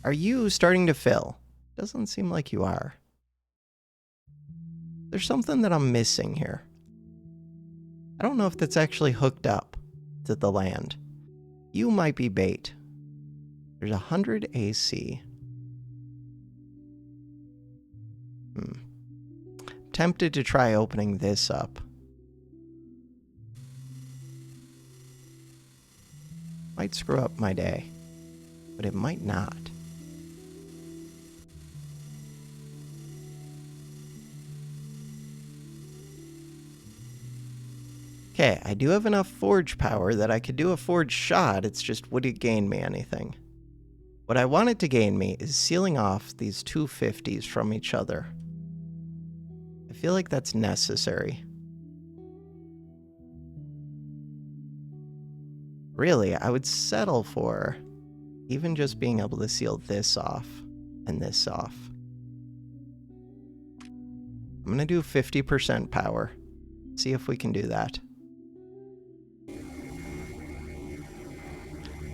Are you starting to fill? Doesn't seem like you are. There's something that I'm missing here. I don't know if that's actually hooked up to the land. You might be bait. There's 100 AC. Tempted to try opening this up. Might screw up my day, but it might not. Okay, I do have enough forge power that I could do a forge shot. It's just, would it gain me anything? What I want it to gain me is sealing off these 250s from each other. I feel like that's necessary. Really, I would settle for even just being able to seal this off and this off. I'm going to do 50% power. See if we can do that.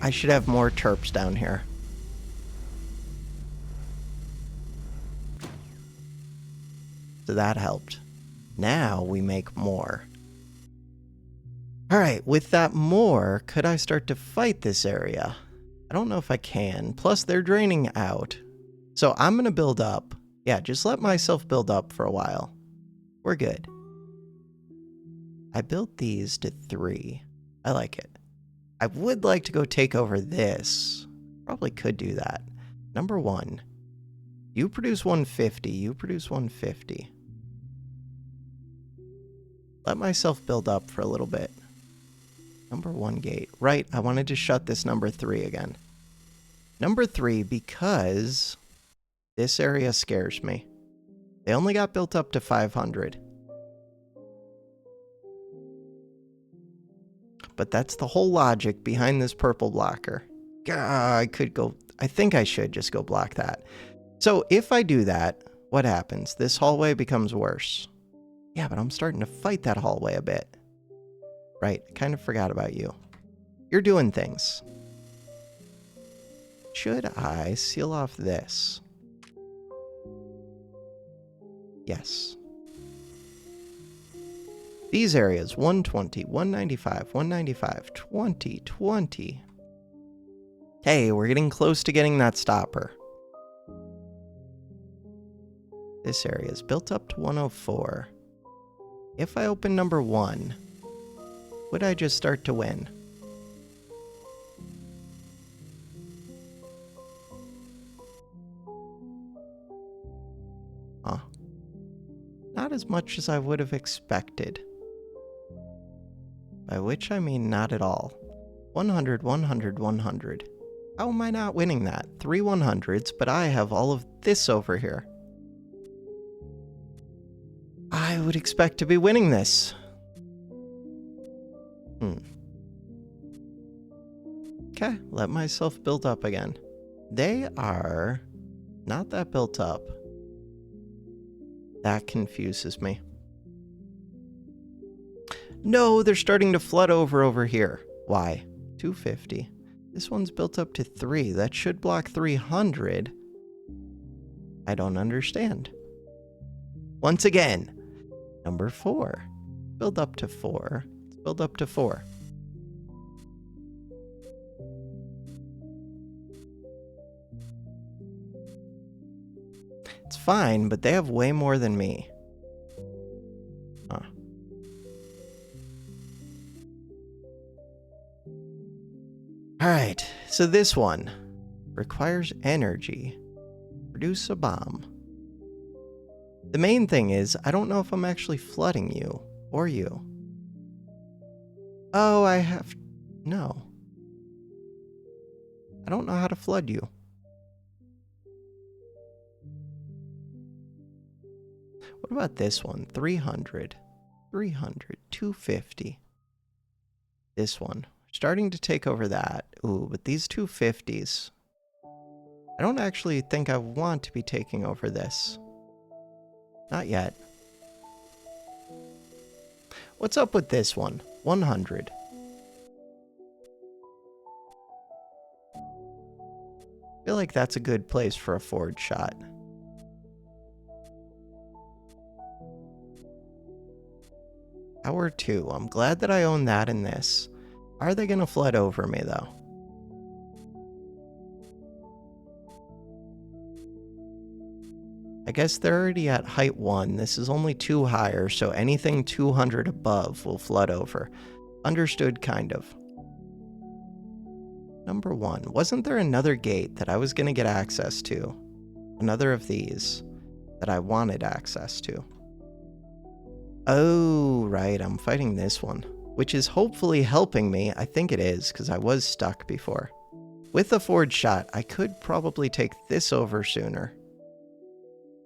I should have more terps down here. So that helped. Now we make more. All right, with that more, could I start to fight this area? I don't know if I can. Plus, they're draining out. So I'm going to build up. Yeah, just let myself build up for a while. We're good. I built these to 3. I like it. I would like to go take over this. Probably could do that. Number 1. You produce 150. You produce 150. Let myself build up for a little bit. Number 1 gate. Right, I wanted to shut this number 3 again. Number 3, because this area scares me. They only got built up to 500. But that's the whole logic behind this purple blocker. I could go... I think I should just go block that. So if I do that, what happens? This hallway becomes worse. Yeah, but I'm starting to fight that hallway a bit. Right, I kind of forgot about you. You're doing things. Should I seal off this? Yes. These areas, 120, 195, 195, 20, 20. Hey, we're getting close to getting that stopper. This area is built up to 104. If I open number 1, would I just start to win? Huh. Not as much as I would have expected. By which I mean not at all. 100, 100, 100. How am I not winning that? 3 100s, but I have all of this over here. I would expect to be winning this. Okay, let myself build up again. They are not that built up. That confuses me. No, they're starting to flood over here. Why? 250. This one's built up to 3. That should block 300. I don't understand. Once again, number 4. Build up to 4. Let's build up to 4. It's fine, but they have way more than me. Huh. Alright, so this one requires energy. Produce a bomb. The main thing is, I don't know if I'm actually flooding you, or you. Oh, I have... No. I don't know how to flood you. What about this one? 300, 300, 250. This one. Starting to take over that. Ooh, but these 250s. I don't actually think I want to be taking over this. Not yet. What's up with this one? 100. I feel like that's a good place for a forward shot. Tower 2. I'm glad that I own that in this. Are they going to flood over me, though? I guess they're already at height 1. This is only 2 higher, so anything 200 above will flood over. Understood, kind of. Number 1. Wasn't there another gate that I was going to get access to? Another of these that I wanted access to. Oh, right, I'm fighting this one, which is hopefully helping me. I think it is, because I was stuck before. With a forward shot, I could probably take this over sooner.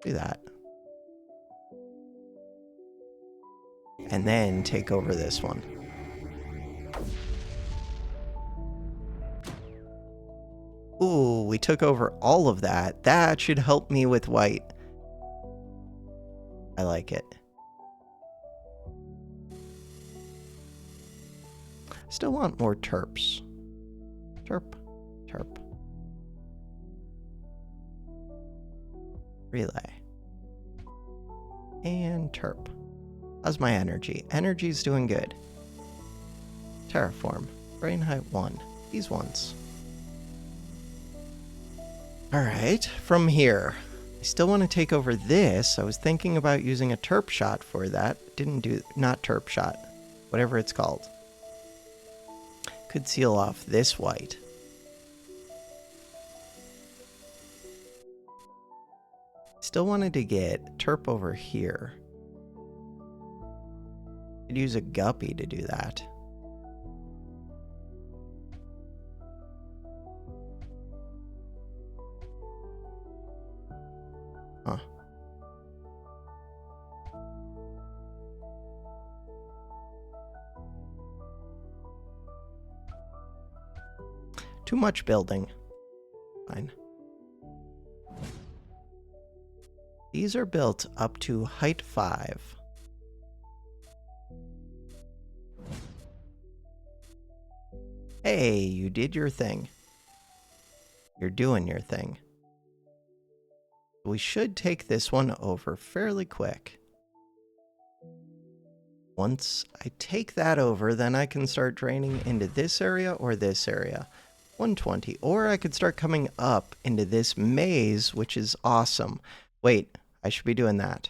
Do that. And then take over this one. Ooh, we took over all of that. That should help me with white. I like it. Still want more terps. Terp, terp. Relay. And terp. How's my energy? Energy's doing good. Terraform. Brain height 1. These ones. Alright, from here. I still want to take over this. I was thinking about using a terp shot for that. Not terp shot. Whatever it's called. Could seal off this white. Still wanted to get terp over here. Could use a guppy to do that. Huh. Too much building. Fine. these are built up to height 5. Hey, you did your thing. You're doing your thing. We should take this one over fairly quick. Once I take that over, then I can start draining into this area or this area. 120. Or I could start coming up into this maze, which is awesome. Wait, I should be doing that.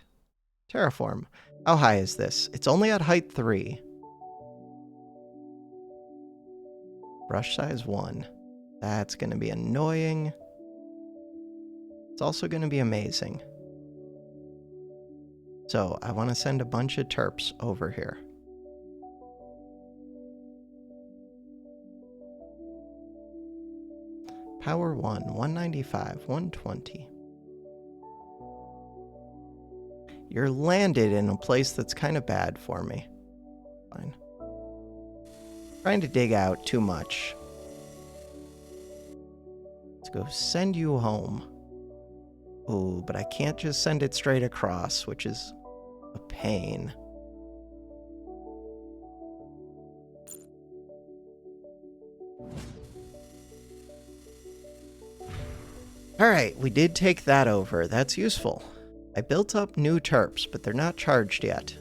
Terraform. How high is this? It's only at height 3. Brush size 1. That's going to be annoying. It's also going to be amazing. So I want to send a bunch of terps over here. Power 1, 195, 120. You're landed in a place that's kind of bad for me. Fine. Trying to dig out too much. Let's go send you home. Oh, but I can't just send it straight across, which is a pain. Alright, we did take that over. That's useful. I built up new terps, but they're not charged yet.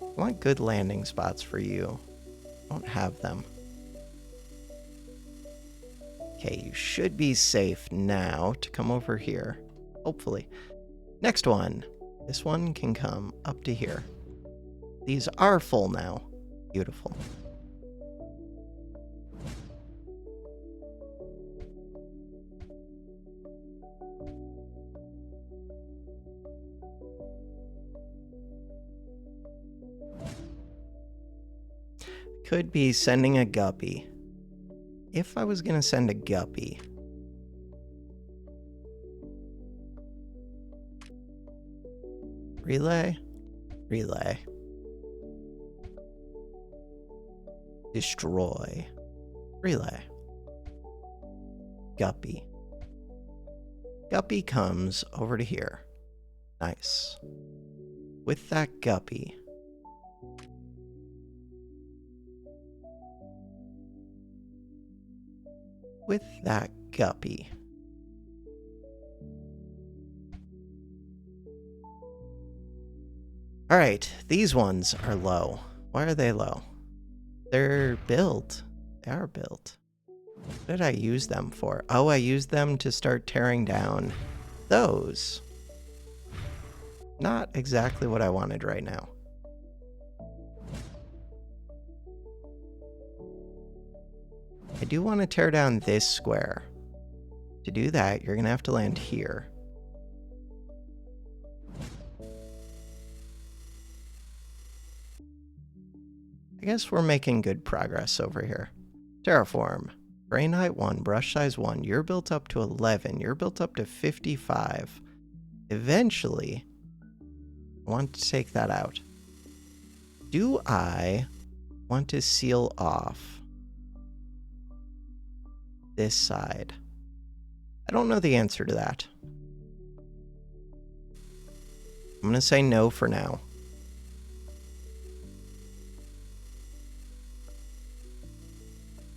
I want good landing spots for you. I don't have them. Okay, you should be safe now to come over here. Hopefully. Next one. This one can come up to here. These are full now. Beautiful. Could be sending a guppy. If I was going to send a guppy, relay, destroy, relay, guppy. Guppy comes over to here. Nice. With that guppy, Alright, these ones are low. Why are they low? They're built. They are built. What did I use them for? Oh, I used them to start tearing down those. Not exactly what I wanted right now. I do want to tear down this square. To do that, you're going to have to land here. I guess we're making good progress over here. Terraform. Brain height 1, brush size 1. You're built up to 11. You're built up to 55. Eventually, I want to take that out. Do I want to seal off this side? I don't know the answer to that. I'm going to say no for now.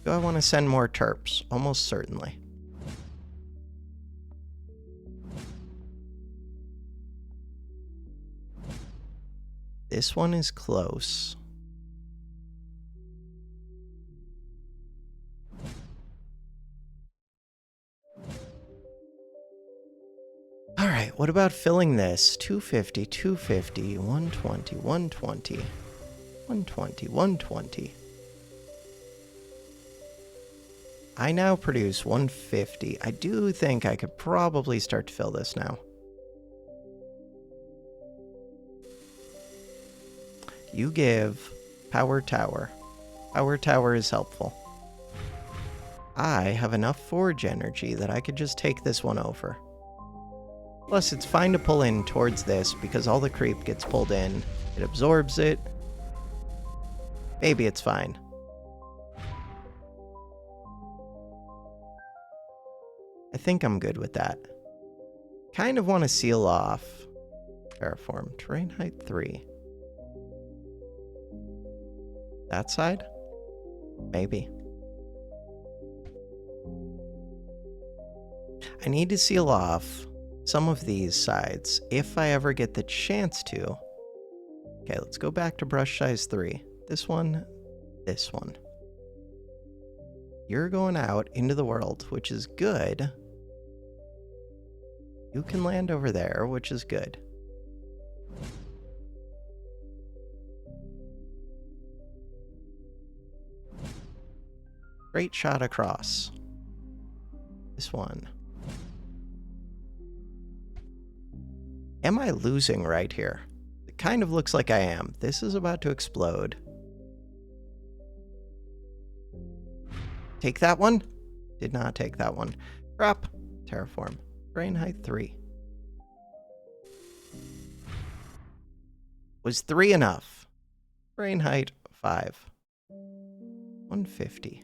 Do I want to send more terps? Almost certainly. This one is close. All right, what about filling this? 250, 250, 120, 120, 120, 120. I now produce 150. I do think I could probably start to fill this now. You give power tower. Power tower is helpful. I have enough forge energy that I could just take this one over. Plus, it's fine to pull in towards this because all the creep gets pulled in. It absorbs it. Maybe it's fine. I think I'm good with that. Kind of want to seal off terraform. Terrain height 3. That side? Maybe. I need to seal off some of these sides if I ever get the chance to. Okay, let's go back to brush size 3. This one, this one. You're going out into the world, which is good. You can land over there, which is good. Great shot across. This one. Am I losing right here? It kind of looks like I am. This is about to explode. Take that one? Did not take that one. Crap. Terraform. Terrain height 3. Was 3 enough? Terrain height 5. 150.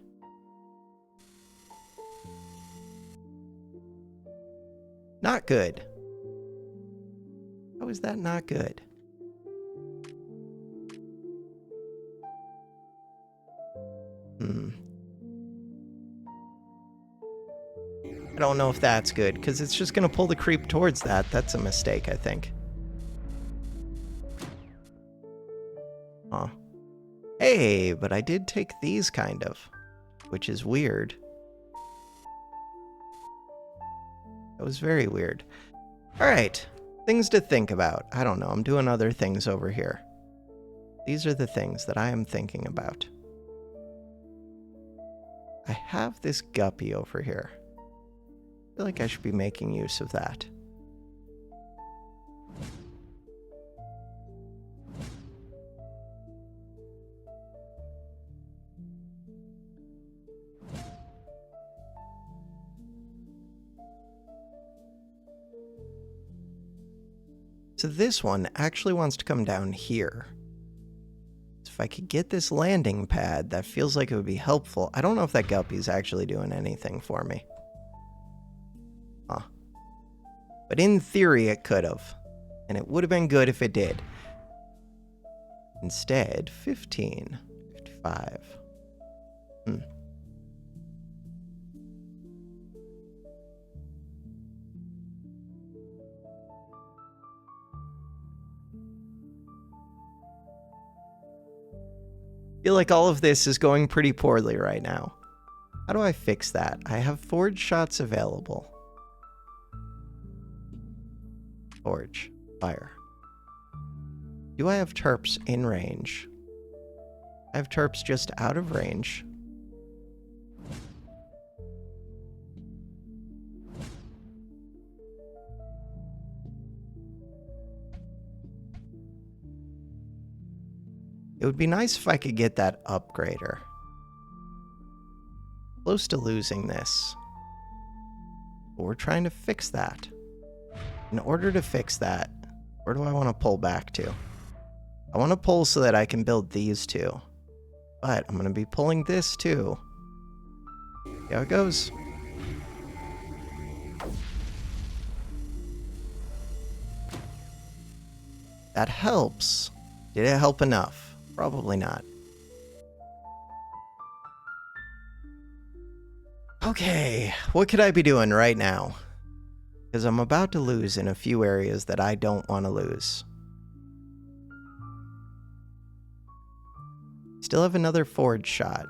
Not good. How is that not good? I don't know if that's good, because it's just going to pull the creep towards that. That's a mistake, I think. Huh. Hey, but I did take these kind of, which is weird. That was very weird. All right, things to think about. I don't know, I'm doing other things over here. These are the things that I am thinking about. I have this guppy over here. I feel like I should be making use of that. So this one actually wants to come down here. So if I could get this landing pad, that feels like it would be helpful. I don't know if that guppy is actually doing anything for me. Huh. But in theory, it could have. And it would have been good if it did. Instead, 15, 55. I feel like all of this is going pretty poorly right now. How do I fix that? I have forge shots available. Forge. Fire. Do I have terps in range? I have terps just out of range. It would be nice if I could get that upgrader. Close to losing this. But we're trying to fix that. In order to fix that, where do I want to pull back to? I want to pull so that I can build these two. But I'm going to be pulling this too. See how it goes. That helps. Did it help enough? Probably not. Okay, what could I be doing right now? Because I'm about to lose in a few areas that I don't want to lose. Still have another forge shot.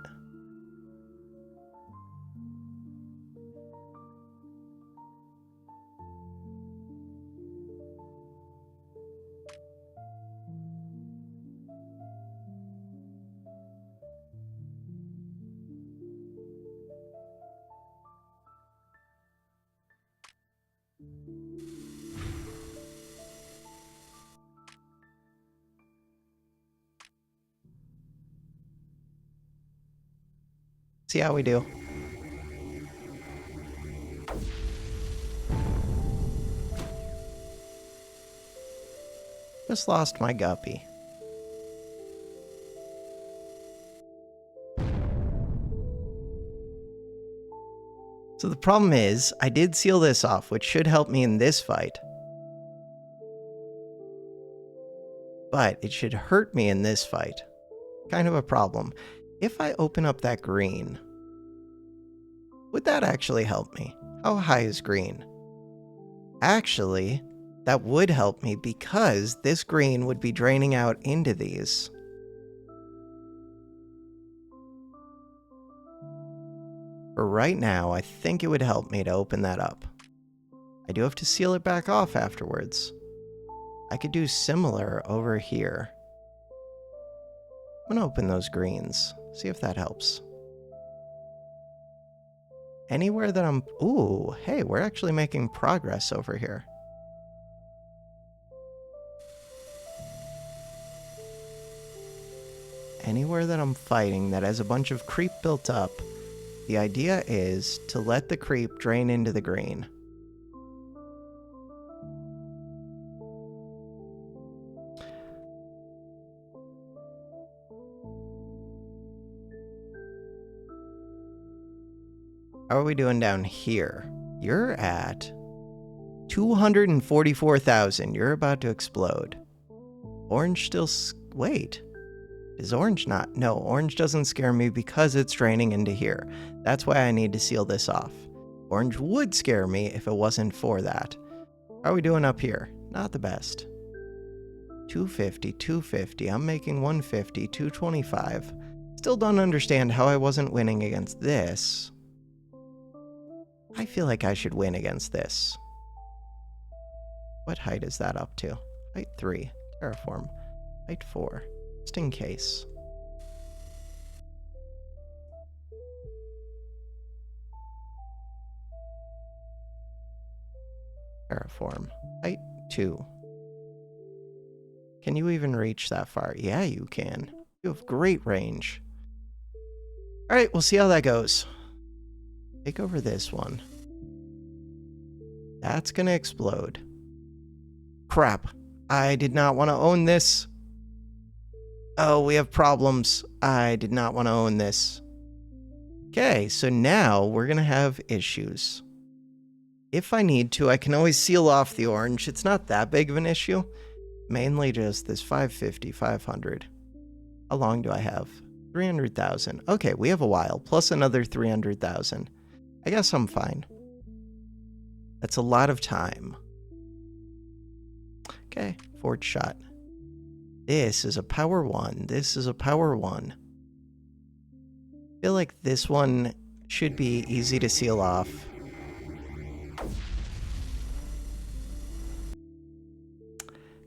See how we do. Just lost my guppy. So the problem is, I did seal this off, which should help me in this fight. But it should hurt me in this fight. Kind of a problem. If I open up that green, would that actually help me? How high is green? Actually, that would help me because this green would be draining out into these. For right now, I think it would help me to open that up. I do have to seal it back off afterwards. I could do similar over here. I'm gonna open those greens, see if that helps. Anywhere that I'm... Ooh, hey, we're actually making progress over here. Anywhere that I'm fighting that has a bunch of creep built up, the idea is to let the creep drain into the green. How are we doing down here? You're at 244,000. You're about to explode. Orange still... Wait. Is orange not? No, orange doesn't scare me because it's draining into here. That's why I need to seal this off. Orange would scare me if it wasn't for that. How are we doing up here? Not the best. 250, 250. I'm making 150, 225. Still don't understand how I wasn't winning against this. I feel like I should win against this. What height is that up to? Height 3. Terraform. Height 4. Just in case. Terraform. Height 2. Can you even reach that far? Yeah, you can. You have great range. Alright, we'll see how that goes. Take over this one. That's gonna explode. Crap. I did not want to own this. Oh, we have problems. I did not want to own this. Okay, so now we're gonna have issues. If I need to, I can always seal off the orange. It's not that big of an issue. Mainly just this 550, 500. How long do I have? 300,000. Okay, we have a while, plus another 300,000. I guess I'm fine. That's a lot of time. Okay, forward shot. This is a power 1. This is a power 1. I feel like this one should be easy to seal off.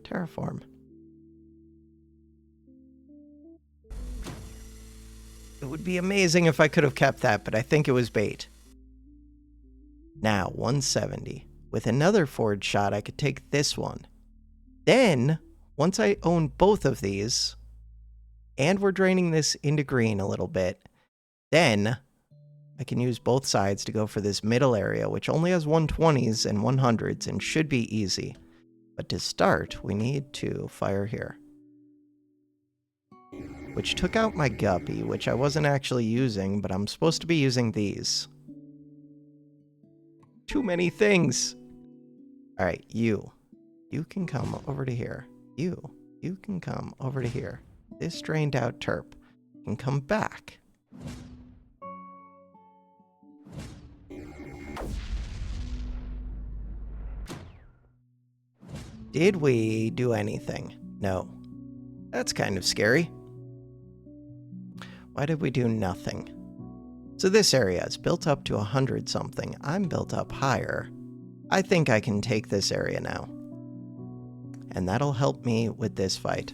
Terraform. It would be amazing if I could have kept that, but I think it was bait. Now, 170. With another forward shot, I could take this one. Then, once I own both of these, and we're draining this into green a little bit, then I can use both sides to go for this middle area, which only has 120s and 100s and should be easy. But to start, we need to fire here. Which took out my guppy, which I wasn't actually using, but I'm supposed to be using these. Too many things. All right, you can come over to here. You can come over to here. This drained out terp can come back. Did we do anything? No. That's kind of scary. Why did we do nothing? So this area is built up to 100 something. I'm built up higher. I think I can take this area now. And that'll help me with this fight.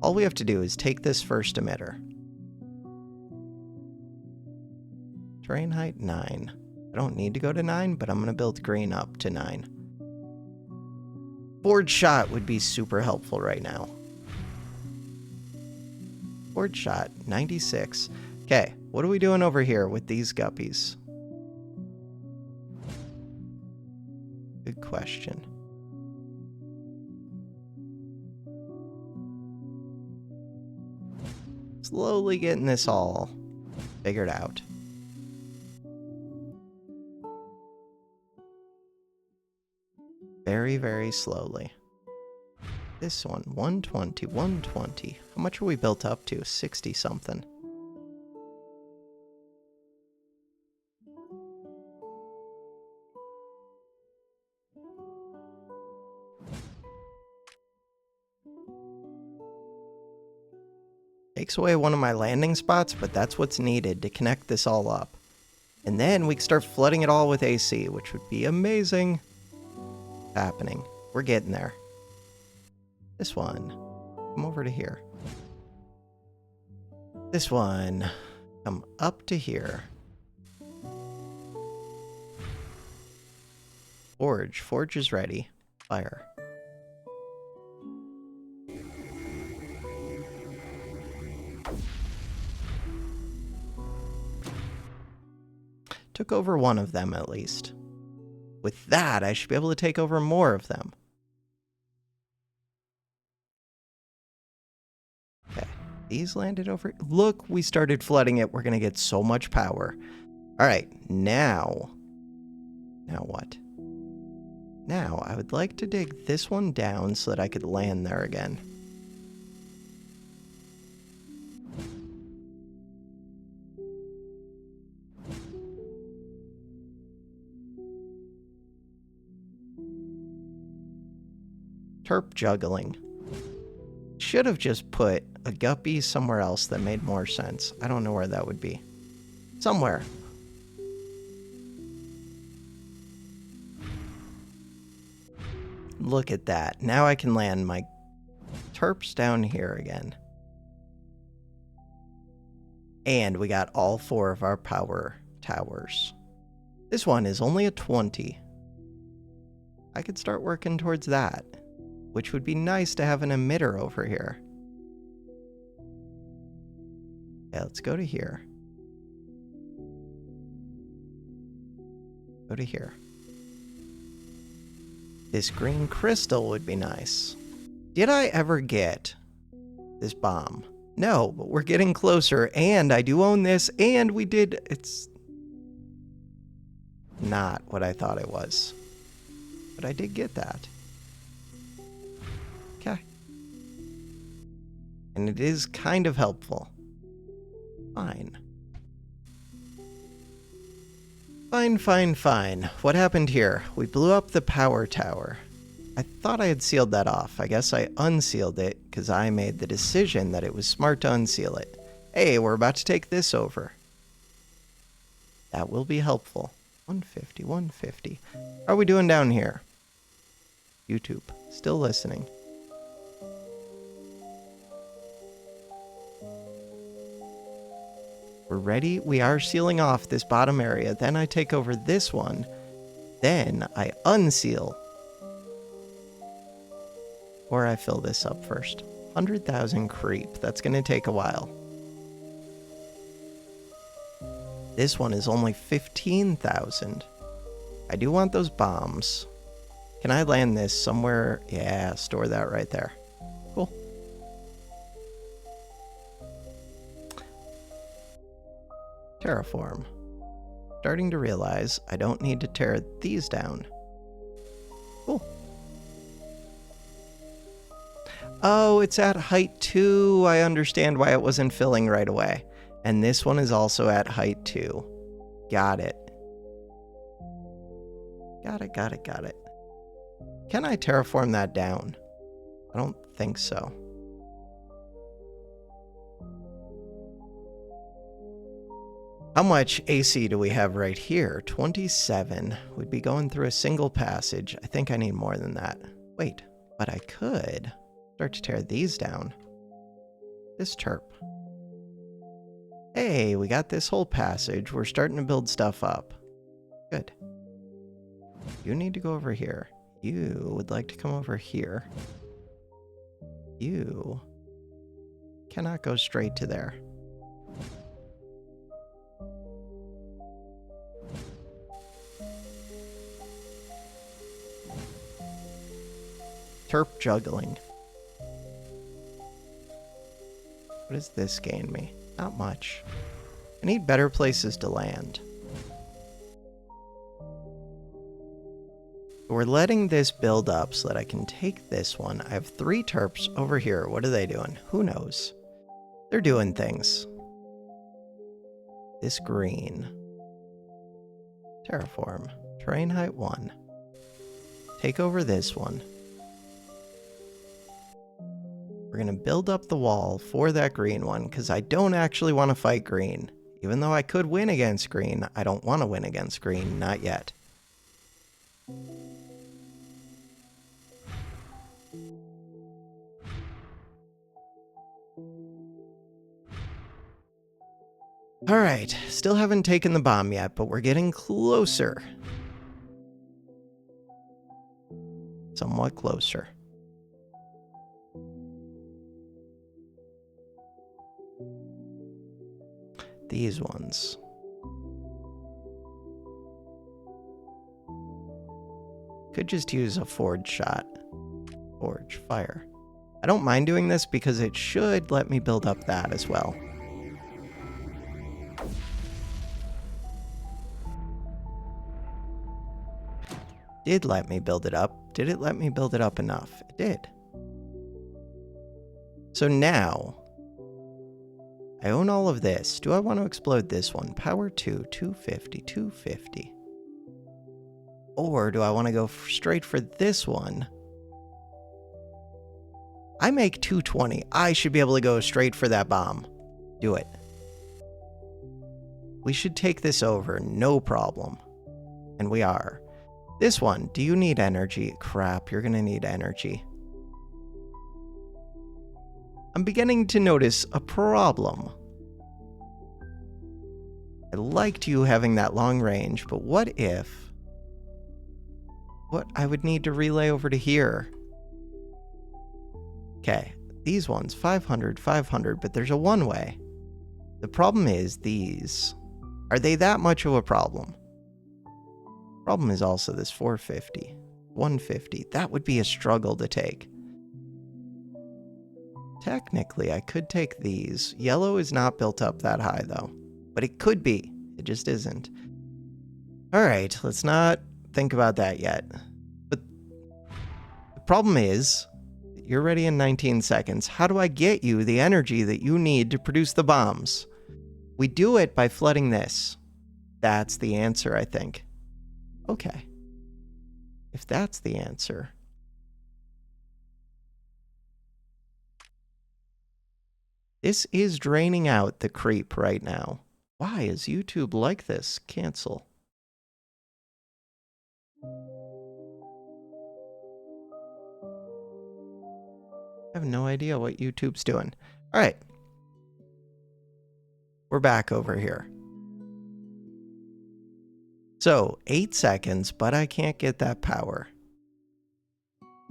All we have to do is take this first emitter. Terrain height 9. I don't need to go to 9, but I'm going to build green up to 9. Board shot would be super helpful right now. Board shot, 96. Okay, what are we doing over here with these guppies? Good question. Slowly getting this all figured out. Very, very slowly. This one, 120, 120. How much are we built up to? 60 something. Takes away one of my landing spots, but that's what's needed to connect this all up. And then we can start flooding it all with AC, which would be amazing. Happening. We're getting there. This one. Come over to here. This one. Come up to here. Forge. Forge is ready. Fire. Took over one of them at least. With that, I should be able to take over more of them. Okay, these landed over. Look, we started flooding it. We're going to get so much power. All right, now what? Now, I would like to dig this one down so that I could land there again. Terp juggling. Should have just put a guppy somewhere else that made more sense. I don't know where that would be. Somewhere. Look at that. Now I can land my terps down here again. And we got all 4 of our power towers. This one is only a 20. I could start working towards that, which would be nice to have an emitter over here. Yeah, let's go to here. Go to here. This green crystal would be nice. Did I ever get this bomb? No, but we're getting closer, and I do own this, and we did. It's not what I thought it was, but I did get that. Okay. And it is kind of helpful. Fine. Fine. What happened here? We blew up the power tower. I thought I had sealed that off. I guess I unsealed it because I made the decision that it was smart to unseal it. Hey, we're about to take this over. That will be helpful. 150, 150. How are we doing down here? YouTube, still listening. We're ready. We are sealing off this bottom area. Then I take over this one. Then I unseal. Or I fill this up first. 100,000 creep. That's going to take a while. This one is only 15,000. I do want those bombs. Can I land this somewhere? Yeah, store that right there. Cool. Terraform. Starting to realize I don't need to tear these down. Cool. Oh, it's at height 2. I understand why it wasn't filling right away. And this one is also at height 2. Got it. Got it. Can I terraform that down? I don't think so. How much AC do we have right here? 27. We'd be going through a single passage. I think I need more than that. Wait, but I could start to tear these down. This terp. Hey, we got this whole passage. We're starting to build stuff up. Good. You need to go over here. You would like to come over here. You cannot go straight to there. Terp juggling. What does this gain me? Not much. I need better places to land. We're letting this build up so that I can take this one. I have 3 terps over here. What are they doing? Who knows? They're doing things. This green. Terraform. Terrain height 1. Take over this one. We're going to build up the wall for that green one because I don't actually want to fight green. Even though I could win against green, I don't want to win against green. Not yet. Alright, still haven't taken the bomb yet, but we're getting closer. Somewhat closer. These ones. Could just use a forge shot. Forge, fire. I don't mind doing this because it should let me build up that as well. Did let me build it up. Did it let me build it up enough? It did. So now, I own all of this. Do I want to explode this one? Power 2, 250, 250. Or do I want to go straight for this one? I make 220. I should be able to go straight for that bomb. Do it. We should take this over, no problem. And we are. This one, do you need energy? Crap, you're gonna need energy. I'm beginning to notice a problem. I liked you having that long range, but what if... What I would need to relay over to here. Okay, these ones, 500, 500, but there's a one-way. The problem is these. Are they that much of a problem? Problem is also this 450, 150. That would be a struggle to take. Technically, I could take these. Yellow is not built up that high, though. But it could be. It just isn't. All right, let's not think about that yet. But the problem is, you're ready in 19 seconds. How do I get you the energy that you need to produce the bombs? We do it by flooding this. That's the answer, I think. Okay. If that's the answer. This is draining out the creep right now. Why is YouTube like this? Cancel. I have no idea what YouTube's doing. All right. We're back over here. So, 8 seconds, but I can't get that power.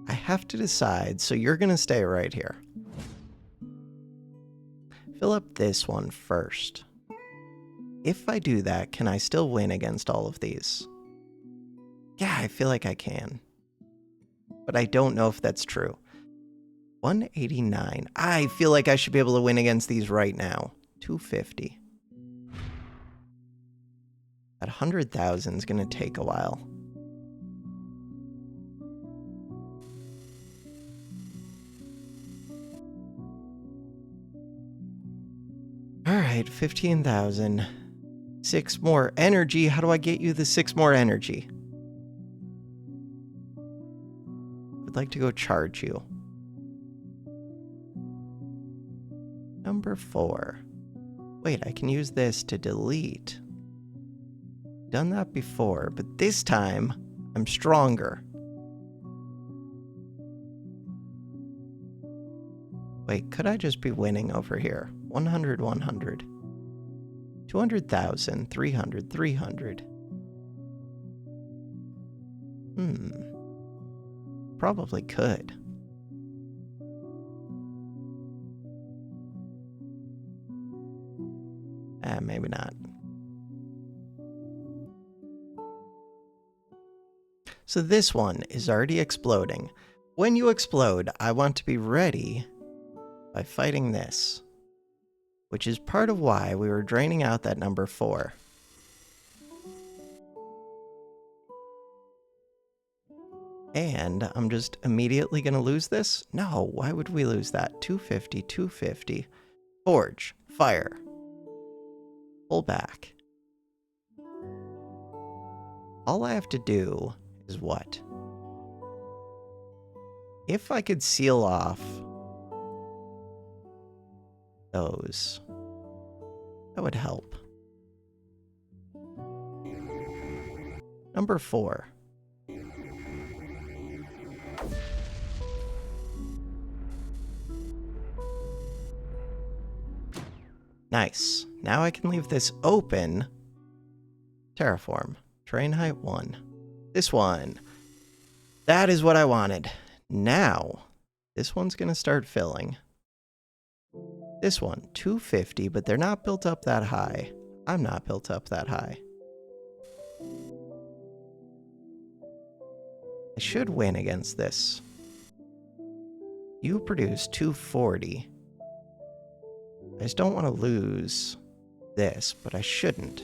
I have to decide, so you're going to stay right here. Fill up this one first. If I do that, can I still win against all of these? Yeah, I feel like I can. But I don't know if that's true. 189. I feel like I should be able to win against these right now. 250. That 100,000 is going to take a while. All right, 15,000. 6 more energy. How do I get you the 6 more energy? I'd like to go charge you. Number 4. Wait, I can use this to delete. Done that before, but this time I'm stronger. Wait, could I just be winning over here? 100, 100. 200,000, 300, 300. Probably could. Maybe not. So this one is already exploding. When you explode, I want to be ready by fighting this. which is part of why we were draining out that number 4. And I'm just immediately going to lose this? No, why would we lose that? 250, 250. Forge, fire. Pull back. All I have to do is what? If I could seal off those, that would help. Number 4. Nice. Now I can leave this open. Terraform. Terrain height 1. This one. That is what I wanted. Now, this one's going to start filling. This one, 250, but they're not built up that high. I'm not built up that high. I should win against this. You produce 240. I just don't want to lose this, but I shouldn't.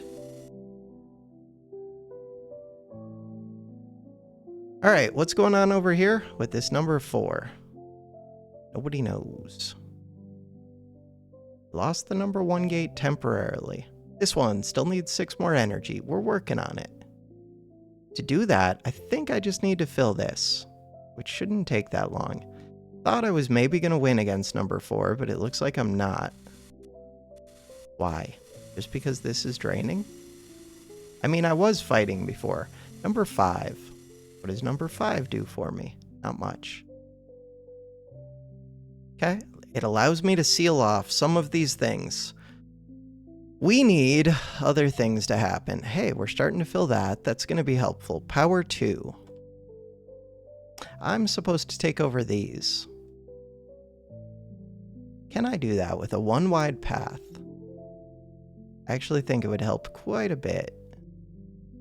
All right, what's going on over here with this number 4? Nobody knows. Lost the number 1 gate temporarily. This one still needs 6 more energy. We're working on it. To do that, I think I just need to fill this, which shouldn't take that long. Thought I was maybe going to win against number 4, but it looks like I'm not. Why? Just because this is draining? I mean, I was fighting before. Number 5. What does number 5 do for me? Not much. Okay, it allows me to seal off some of these things. We need other things to happen. Hey, we're starting to fill that. That's going to be helpful. Power 2. I'm supposed to take over these. Can I do that with a 1 wide path? I actually think it would help quite a bit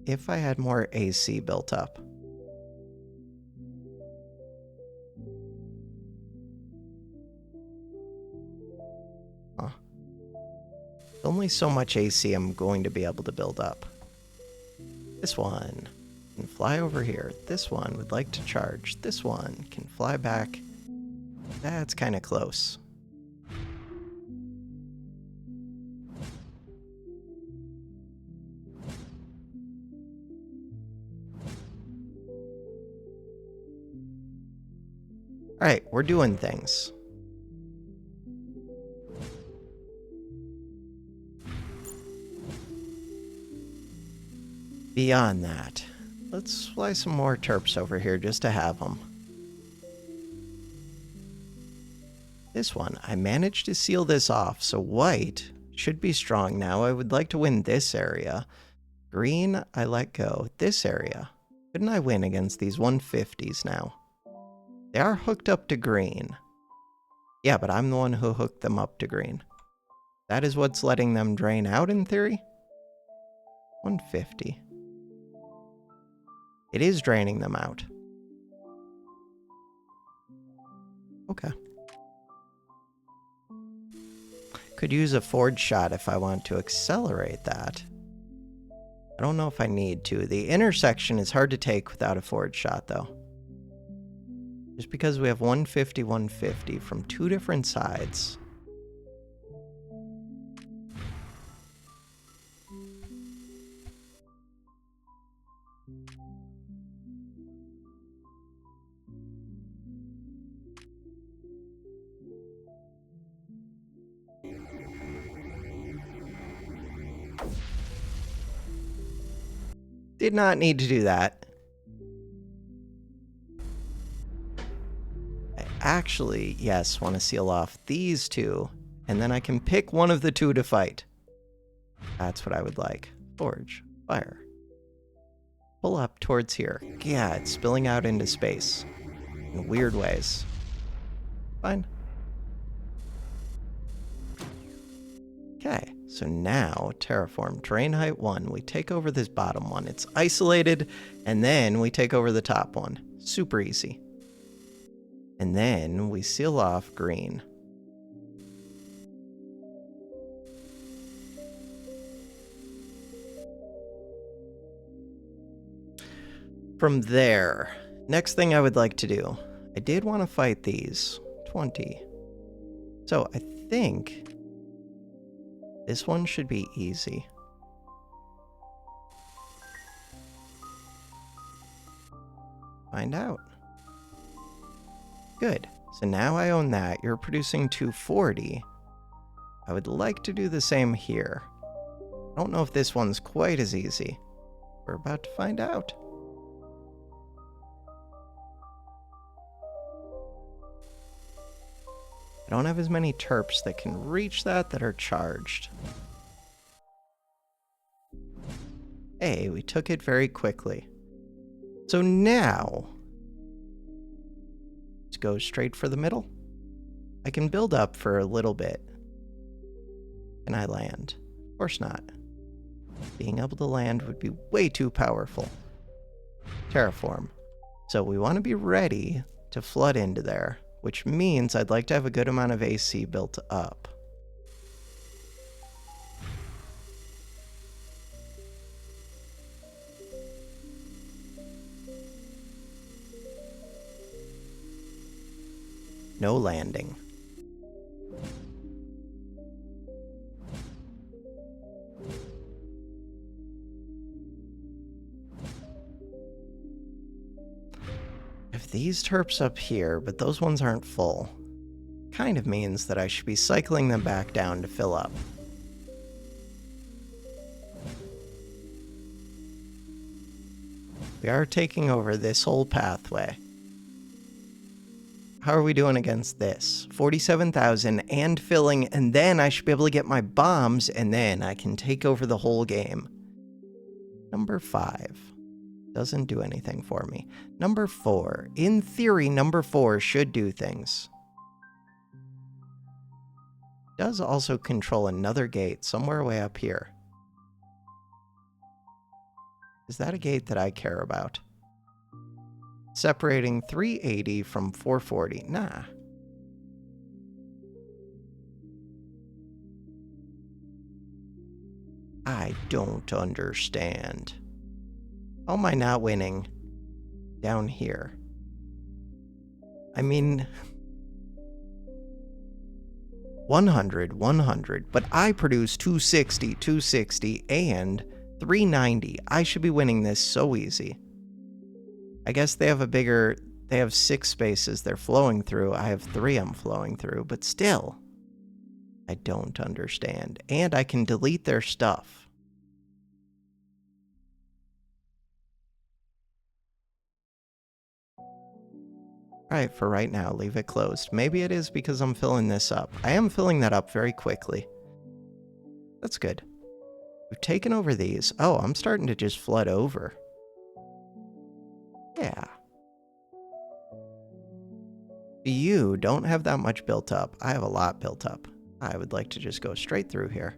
if I had more AC built up. Only so much AC I'm going to be able to build up. This one can fly over here. This one would like to charge. This one can fly back. That's kind of close. All right, we're doing things. Beyond that, let's fly some more terps over here just to have them. This one, I managed to seal this off, so white should be strong now. I would like to win this area. Green, I let go. This area. Couldn't I win against these 150s now? They are hooked up to green. Yeah, but I'm the one who hooked them up to green. That is what's letting them drain out in theory? 150. It is draining them out. Okay. Could use a forge shot if I want to accelerate that. I don't know if I need to. The intersection is hard to take without a forge shot, though. Just because we have 150, 150 from 2 different sides. Did not need to do that. I actually, yes, want to seal off these 2, and then I can pick one of the 2 to fight. That's what I would like. Forge, fire. Pull up towards here. Yeah, it's spilling out into space in weird ways. Fine. Okay, so now terraform terrain height 1. We take over this bottom one. It's isolated, and then we take over the top one. Super easy. And then we seal off green. From there, next thing I would like to do, I did want to fight these. 20. So I think this one should be easy. Find out. Good. So now I own that. You're producing 240. I would like to do the same here. I don't know if this one's quite as easy. We're about to find out. I don't have as many terps that can reach that are charged. Hey, we took it very quickly. So now, let's go straight for the middle. I can build up for a little bit. Can I land? Of course not. Being able to land would be way too powerful. Terraform. So we want to be ready to flood into there, which means I'd like to have a good amount of AC built up. No landing. If these terps up here, but those ones aren't full, kind of means that I should be cycling them back down to fill up. We are taking over this whole pathway. How are we doing against this? 47,000 and filling, and then I should be able to get my bombs, and then I can take over the whole game. Number 5. Doesn't do anything for me. Number 4. In theory, number 4 should do things. Does also control another gate somewhere way up here. Is that a gate that I care about? Separating 380 from 440. Nah. I don't understand. How am I not winning down here? I mean, 100, 100, but I produce 260, 260, and 390. I should be winning this so easy. I guess they have 6 spaces they're flowing through. I have 3 I'm flowing through, but still, I don't understand. And I can delete their stuff. Alright, for right now, leave it closed. Maybe it is because I'm filling this up. I am filling that up very quickly. That's good. We've taken over these. Oh, I'm starting to just flood over. Yeah. You don't have that much built up. I have a lot built up. I would like to just go straight through here.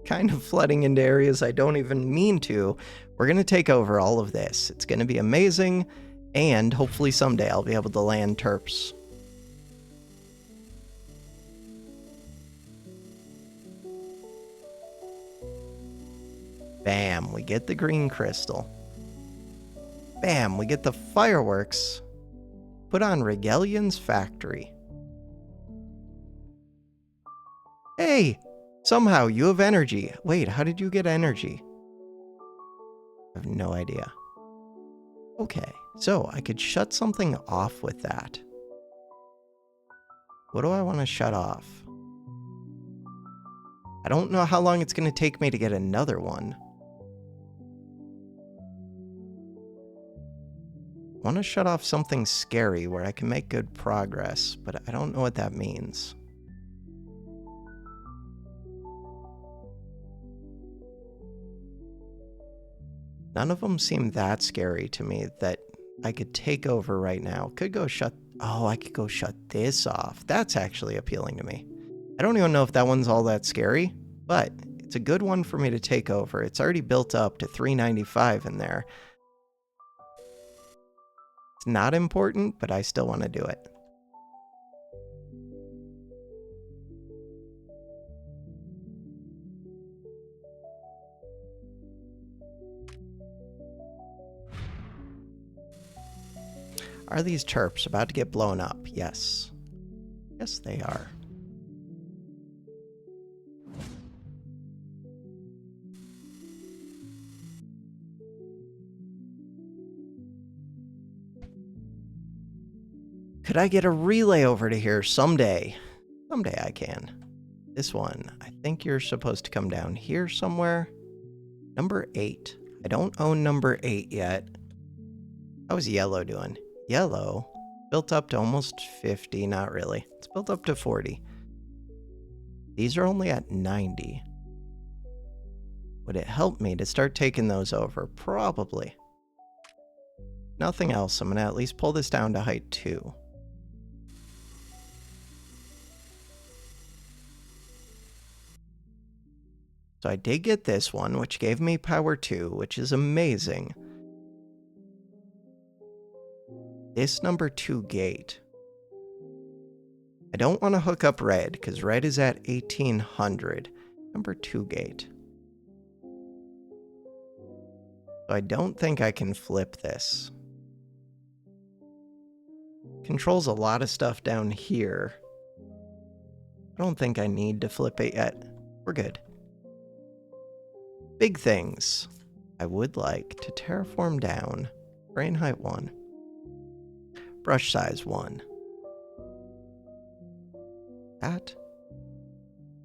Kind of flooding into areas I don't even mean to. We're going to take over all of this. It's going to be amazing. And hopefully someday I'll be able to land terps. Bam, we get the green crystal. Bam, we get the fireworks. Put on Regelion's factory. Hey, somehow you have energy. Wait, how did you get energy? I have no idea. Okay. So, I could shut something off with that. What do I want to shut off? I don't know how long it's going to take me to get another one. I want to shut off something scary where I can make good progress, but I don't know what that means. None of them seem that scary to me that I could take over right now. Could go shut... Oh, I could go shut this off. That's actually appealing to me. I don't even know if that one's all that scary, but it's a good one for me to take over. It's already built up to 395 in there. It's not important, but I still want to do it. Are these chirps about to get blown up? Yes. Yes, they are. Could I get a relay over to here someday? Someday I can. This one, I think you're supposed to come down here somewhere. Number 8. I don't own number 8 yet. How's yellow doing? Yellow built up to almost 50. Not really. It's built up to 40. These are only at 90. Would it help me to start taking those over? Probably. Nothing else. I'm going to at least pull this down to height 2. So I did get this one, which gave me power 2, which is amazing. This number 2 gate. I don't want to hook up red, because red is at 1800. Number 2 gate. So I don't think I can flip this. Controls a lot of stuff down here. I don't think I need to flip it yet. We're good. Big things. I would like to terraform down. Terrain height 1. Brush size 1. That.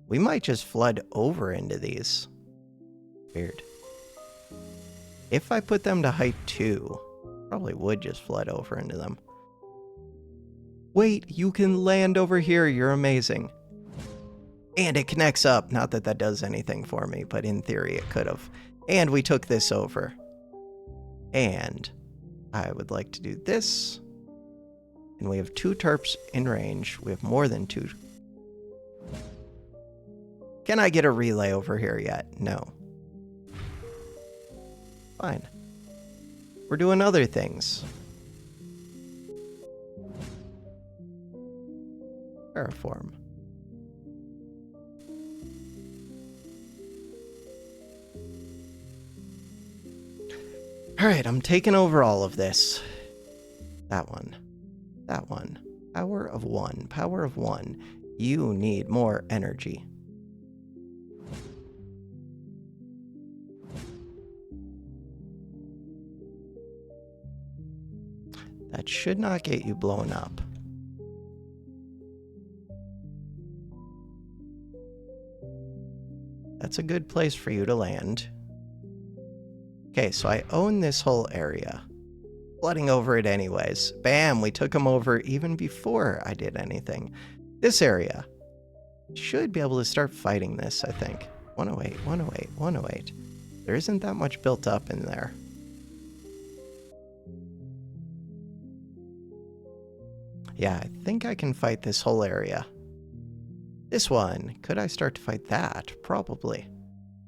We might just flood over into these. Weird. If I put them to height 2, probably would just flood over into them. Wait, you can land over here. You're amazing. And it connects up. Not that that does anything for me, but in theory it could have. And we took this over. And I would like to do this. And we have 2 terps in range. We have more than 2. Can I get a relay over here yet? No. Fine. We're doing other things. Terraform. Alright, I'm taking over all of this. That one. That one. Power of 1. Power of 1. You need more energy. That should not get you blown up. That's a good place for you to land. Okay, so I own this whole area. Flooding over it anyways. Bam, we took them over even before I did anything. This area. Should be able to start fighting this, I think. 108, 108, 108. There isn't that much built up in there. Yeah, I think I can fight this whole area. This one. Could I start to fight that? Probably.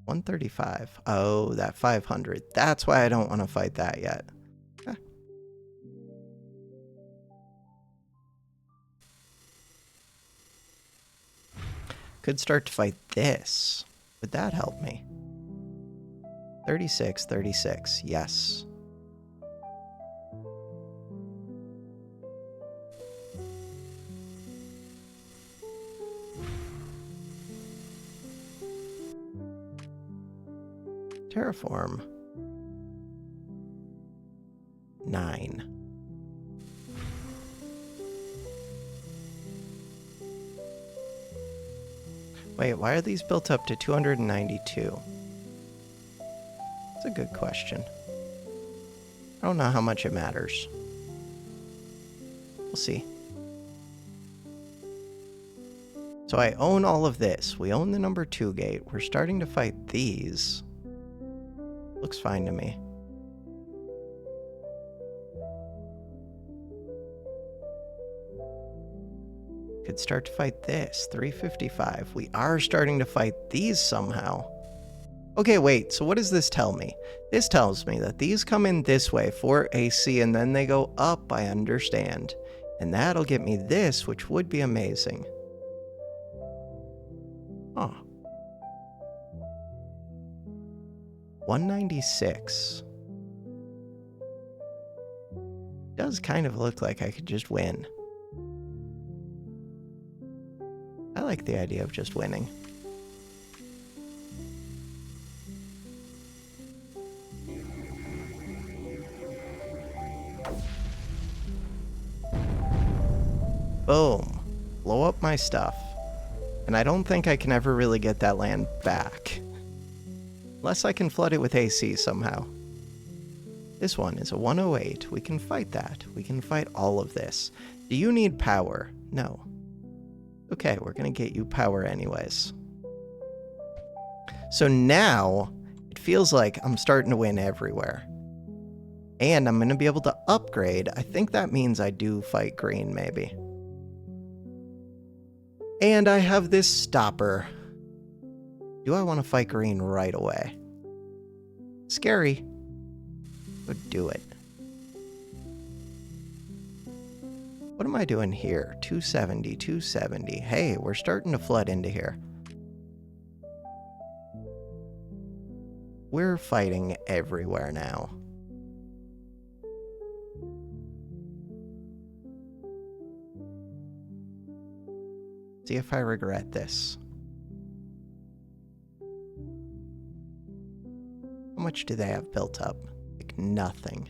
135. Oh, that 500. That's why I don't want to fight that yet. Eh. Could start to fight this. Would that help me? 36, 36. Yes. Terraform. 9. Wait, why are these built up to 292? That's a good question. I don't know how much it matters. We'll see. So I own all of this. We own the number 2 gate. We're starting to fight these. Looks fine to me. Could start to fight this. 355. We are starting to fight these somehow. Okay, wait, so what does this tell me? This tells me that these come in this way for AC and then they go up, I understand. And that'll get me this, which would be amazing. Huh. 196. Does kind of look like I could just win. I like the idea of just winning. Boom. Blow up my stuff. And I don't think I can ever really get that land back. Unless I can flood it with AC somehow. This one is a 108. We can fight that. We can fight all of this. Do you need power? No. Okay, we're gonna get you power anyways. So now, it feels like I'm starting to win everywhere. And I'm gonna be able to upgrade. I think that means I do fight green, maybe. And I have this stopper. Do I want to fight green right away? Scary. But do it. What am I doing here? 270, 270. Hey, we're starting to flood into here. We're fighting everywhere now. See if I regret this. How much do they have built up? Like nothing.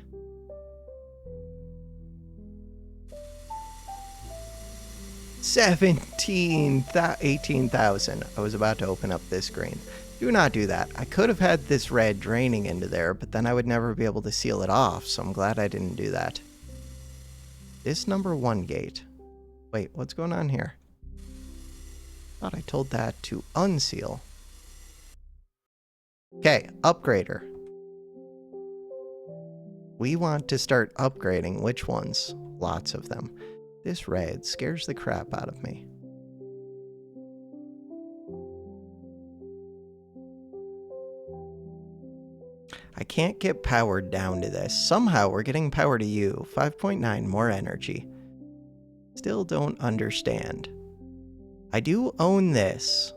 $18,000. I was about to open up this green. Do not do that. I could have had this red draining into there, but then I would never be able to seal it off, so I'm glad I didn't do that. This number 1 gate. Wait, what's going on here? Thought I told that to unseal. Okay, upgrader. We want to start upgrading. Which ones? Lots of them. This red scares the crap out of me. I can't get power down to this. Somehow we're getting power to you. 5.9 more energy. Still don't understand. I do own this.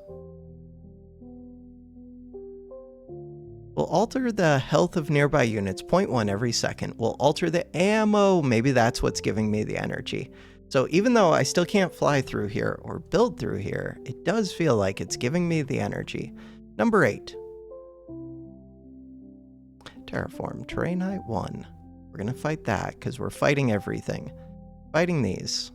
Will alter the health of nearby units 0.1 every second. Will alter the ammo. Maybe that's what's giving me the energy. So even though I still can't fly through here or build through here, it does feel like it's giving me the energy. Number 8. Terraform. Terrain height 1. We're going to fight that because we're fighting everything. Fighting these.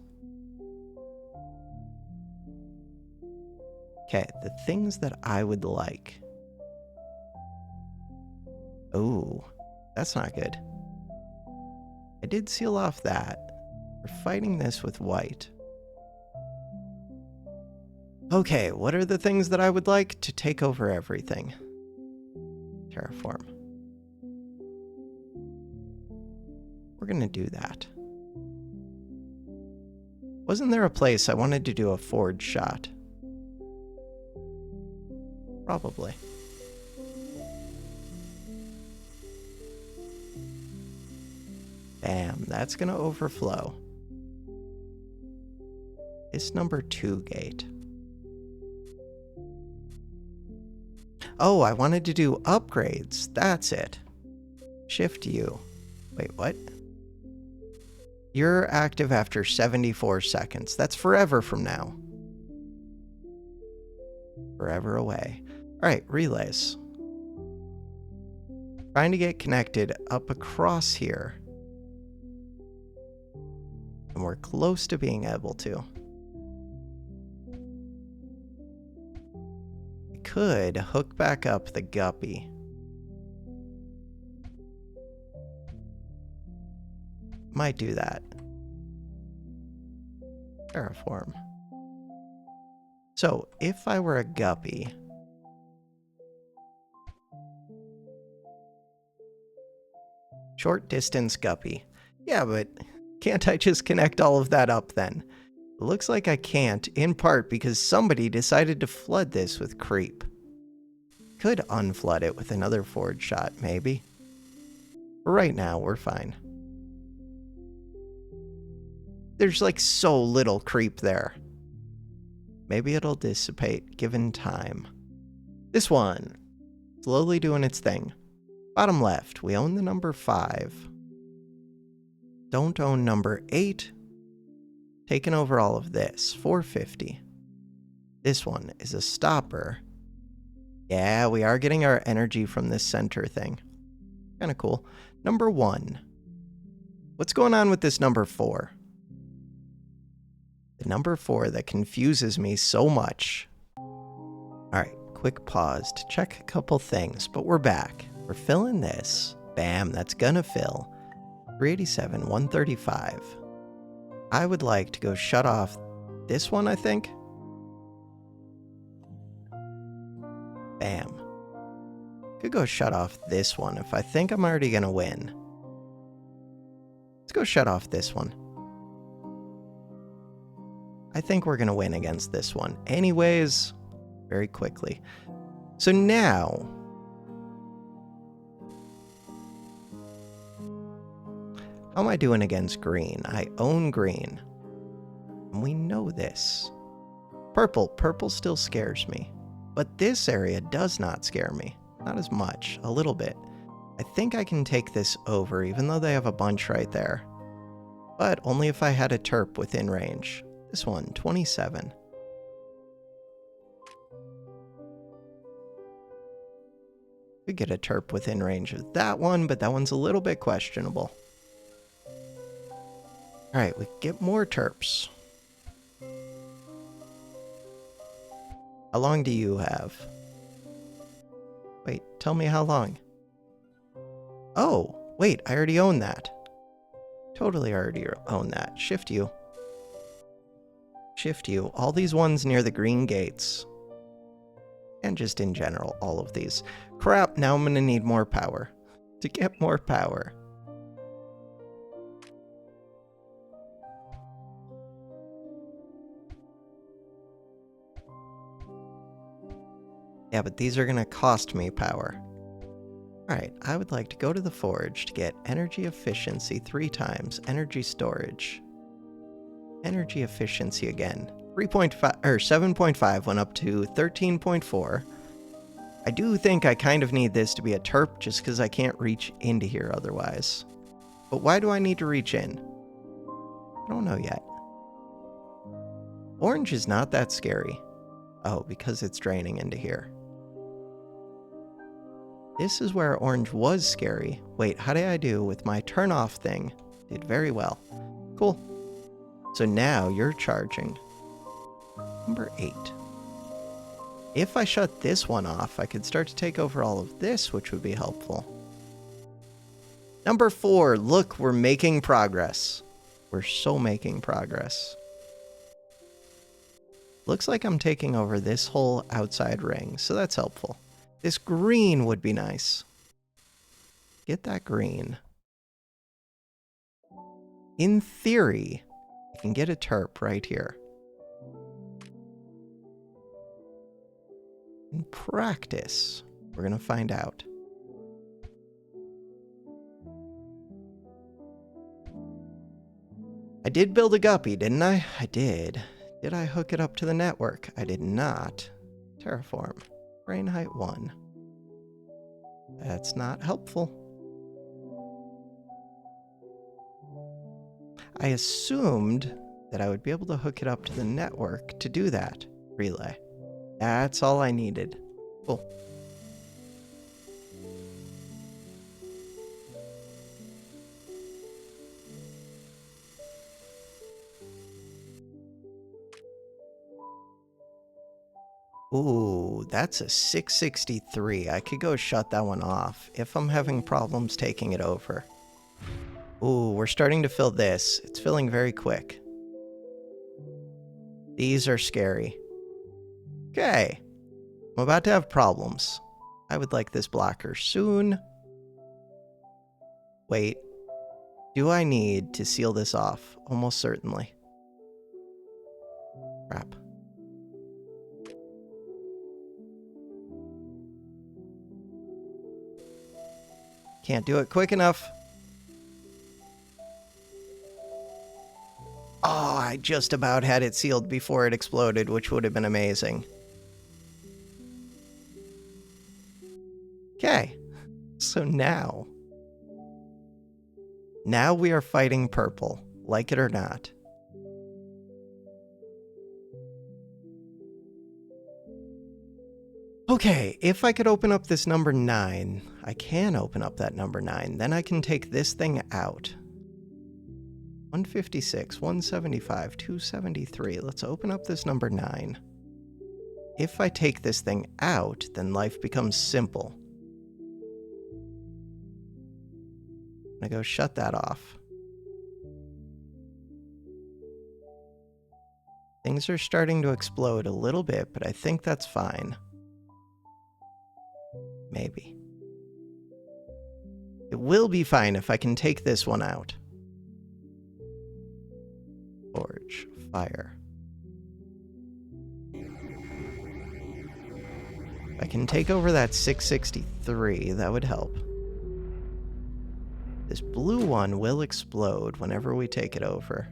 Okay, the things that I would like. Oh, that's not good. I did seal off that. We're fighting this with white. Okay, what are the things that I would like to take over everything? Terraform. We're gonna do that. Wasn't there a place I wanted to do a forge shot? Probably. Bam, that's gonna overflow. It's number 2 gate. Oh, I wanted to do upgrades. That's it. Shift U. Wait, what? You're active after 74 seconds. That's forever from now. Forever away. Alright, relays. Trying to get connected up across here. And we're close to being able to. I could hook back up the guppy. Might do that. Terraform. So, if I were a guppy... Short distance guppy. Yeah, but can't I just connect all of that up then? It looks like I can't, in part because somebody decided to flood this with creep. Could unflood it with another forge shot, maybe. But right now, we're fine. There's like so little creep there. Maybe it'll dissipate given time. This one, slowly doing its thing. Bottom left, we own the number 5. Don't own number 8. Taking over all of this, 450. This one is a stopper. Yeah, we are getting our energy from this center thing. Kind of cool. Number 1. What's going on with this number 4? The number 4 that confuses me so much. All right, quick pause to check a couple things, but we're back. We're filling this. Bam, that's gonna fill. 387, 135. I would like to go shut off this one, I think. Bam. Could go shut off this one if I think I'm already gonna win. Let's go shut off this one. I think we're gonna win against this one. Anyways, very quickly. So now, how am I doing against green? I own green. And we know this. Purple. Purple still scares me. But this area does not scare me. Not as much. A little bit. I think I can take this over, even though they have a bunch right there. But only if I had a terp within range. This one, 27. Could get a terp within range of that one, but that one's a little bit questionable. Alright, we get more terps. How long do you have? Wait, tell me how long. Oh, wait, I already own that. Totally already own that. Shift you. Shift you. All these ones near the green gates. And just in general, all of these. Crap, now I'm gonna need more power. To get more power. Yeah, but these are gonna cost me power. Alright, I would like to go to the forge to get energy efficiency 3 times, energy storage. Energy efficiency again. 3.5 or 7.5 went up to 13.4. I do think I kind of need this to be a terp just because I can't reach into here otherwise. But why do I need to reach in? I don't know yet. Orange is not that scary. Oh, because it's draining into here. This is where orange was scary. Wait, how did I do with my turn off thing? Did very well. Cool. So now you're charging. Number 8. If I shut this one off, I could start to take over all of this, which would be helpful. Number 4. Look, we're making progress. We're so making progress. Looks like I'm taking over this whole outside ring, so that's helpful. This green would be nice. Get that green. In theory, I can get a terp right here. In practice, we're gonna find out. I did build a guppy, didn't I? I did. Did I hook it up to the network? I did not. Terraform. Brain height 1. That's not helpful. I assumed that I would be able to hook it up to the network to do that relay. That's all I needed. Cool. Ooh, that's a 663. I could go shut that one off if I'm having problems taking it over. Ooh, we're starting to fill this. It's filling very quick. These are scary. Okay. I'm about to have problems. I would like this blocker soon. Wait. Do I need to seal this off? Almost certainly. Crap. Can't do it quick enough. Oh, I just about had it sealed before it exploded, which would have been amazing. Okay, so now we are fighting purple, like it or not. Okay, if I could open up this number 9, I can open up that number 9, then I can take this thing out. 156, 175, 273. Let's open up this number 9. If I take this thing out, then life becomes simple. I'm gonna go shut that off. Things are starting to explode a little bit, but I think that's fine. Maybe. It will be fine if I can take this one out. Forge. Fire. If I can take over that 663, that would help. This blue one will explode whenever we take it over.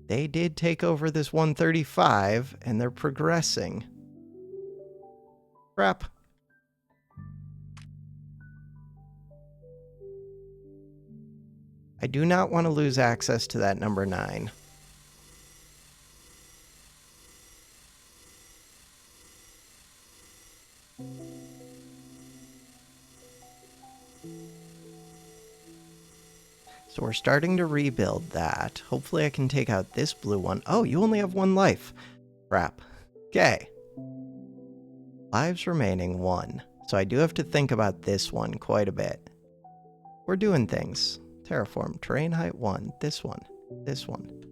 They did take over this 135, and they're progressing. Crap. I do not want to lose access to that number 9. So we're starting to rebuild that. Hopefully I can take out this blue one. Oh, you only have 1 life. Crap. Okay. Lives remaining 1. So I do have to think about this one quite a bit. We're doing things. Terraform. Terrain height 1. This one. This one.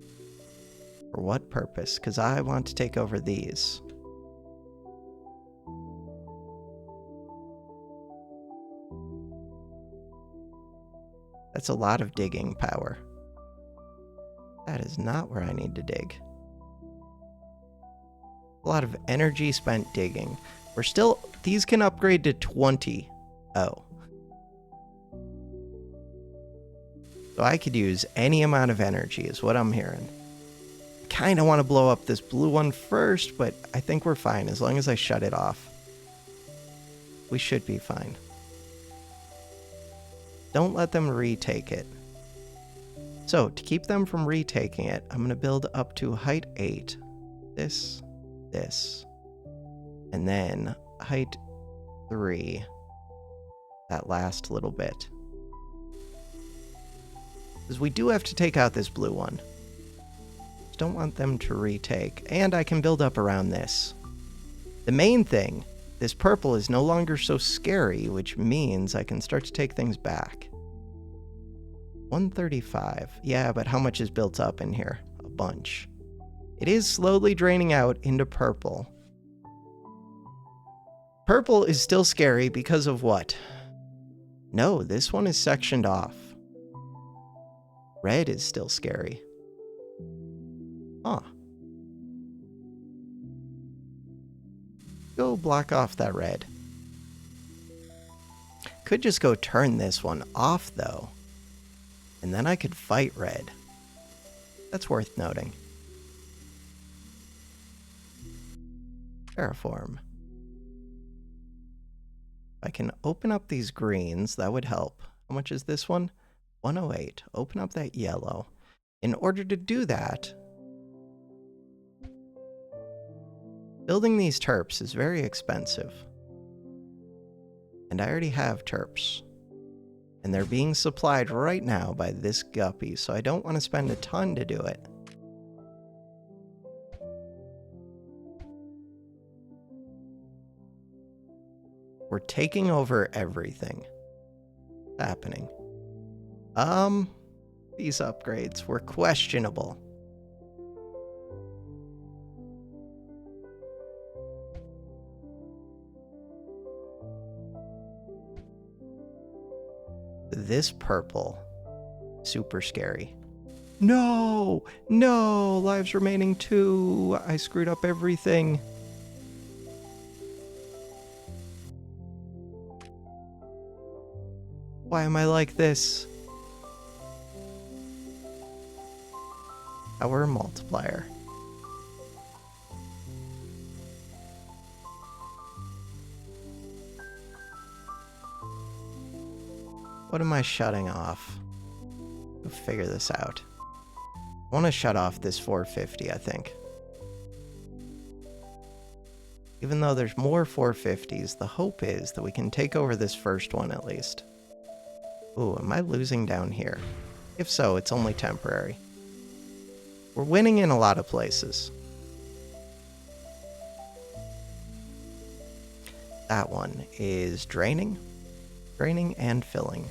For what purpose? Because I want to take over these. That's a lot of digging power. That is not where I need to dig. A lot of energy spent digging. We're still... These can upgrade to 20. Oh. So I could use any amount of energy is what I'm hearing. I kind of want to blow up this blue one first, but I think we're fine as long as I shut it off. We should be fine. Don't let them retake it. So, to keep them from retaking it, I'm going to build up to height 8. This, and then height 3. That last little bit. Because we do have to take out this blue one. Just don't want them to retake. And I can build up around this. The main thing, this purple is no longer so scary, which means I can start to take things back. 135. Yeah, but how much is built up in here? A bunch. It is slowly draining out into purple. Purple is still scary because of what? No, this one is sectioned off. Red is still scary. Huh. Go block off that red. Could just go turn this one off, though. And then I could fight red. That's worth noting. Terraform. If I can open up these greens, that would help. How much is this one? 108. Open up that yellow. In order to do that, building these terps is very expensive. And I already have terps. And they're being supplied right now by this guppy, so I don't want to spend a ton to do it. We're taking over everything. What's happening? These upgrades were questionable. This purple, super scary. No, no, lives remaining 2. I screwed up everything. Why am I like this? Power multiplier. What am I shutting off? We'll figure this out. I want to shut off this 450, I think. Even though there's more 450s, the hope is that we can take over this first one at least. Ooh, am I losing down here? If so, it's only temporary. We're winning in a lot of places. That one is draining. Draining and filling.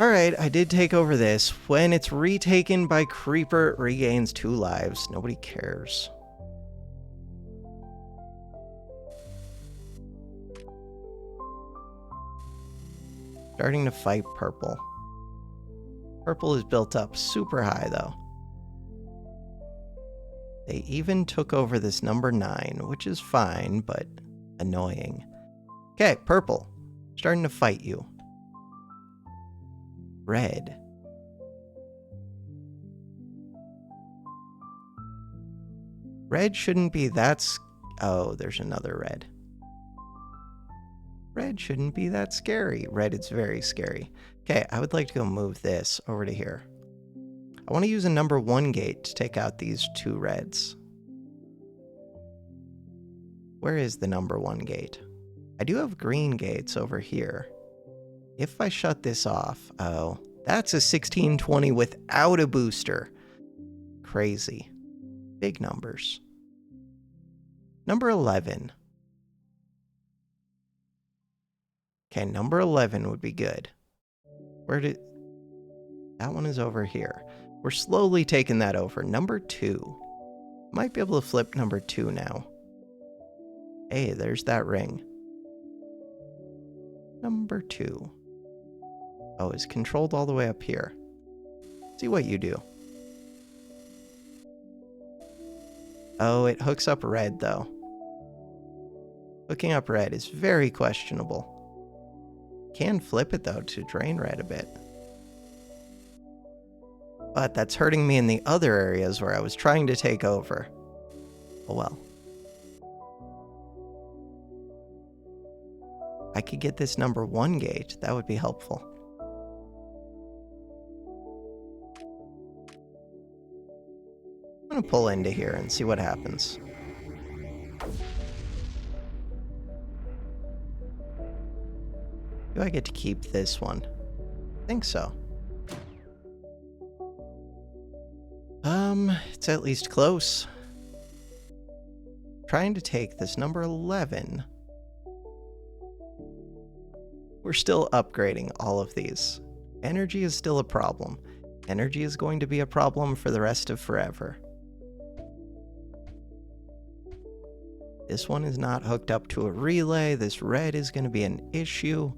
Alright, I did take over this. When it's retaken by Creeper, it regains 2 lives. Nobody cares. Starting to fight purple. Purple is built up super high, though. They even took over this number 9, which is fine, but annoying. Okay, purple. Starting to fight you. Red. Red shouldn't be that oh, there's another red. Red shouldn't be that scary. Red is very scary. Okay, I would like to go move this over to here. I want to use a number 1 gate to take out these 2 reds. Where is the number 1 gate? I do have green gates over here. If I shut this off, oh, that's a 1620 without a booster. Crazy. Big numbers. Number 11. Okay, number 11 would be good. Where did... That one is over here. We're slowly taking that over. Number 2. Might be able to flip number 2 now. Hey, there's that ring. Number 2. Oh, it's controlled all the way up here. See what you do. Oh, it hooks up red, though. Hooking up red is very questionable. Can flip it, though, to drain red a bit. But that's hurting me in the other areas where I was trying to take over. Oh well. I could get this number 1 gate. That would be helpful. I'm going to pull into here and see what happens. Do I get to keep this one? I think so. It's at least close. Trying to take this number 11. We're still upgrading all of these. Energy is still a problem. Energy is going to be a problem for the rest of forever. This one is not hooked up to a relay. This red is going to be an issue.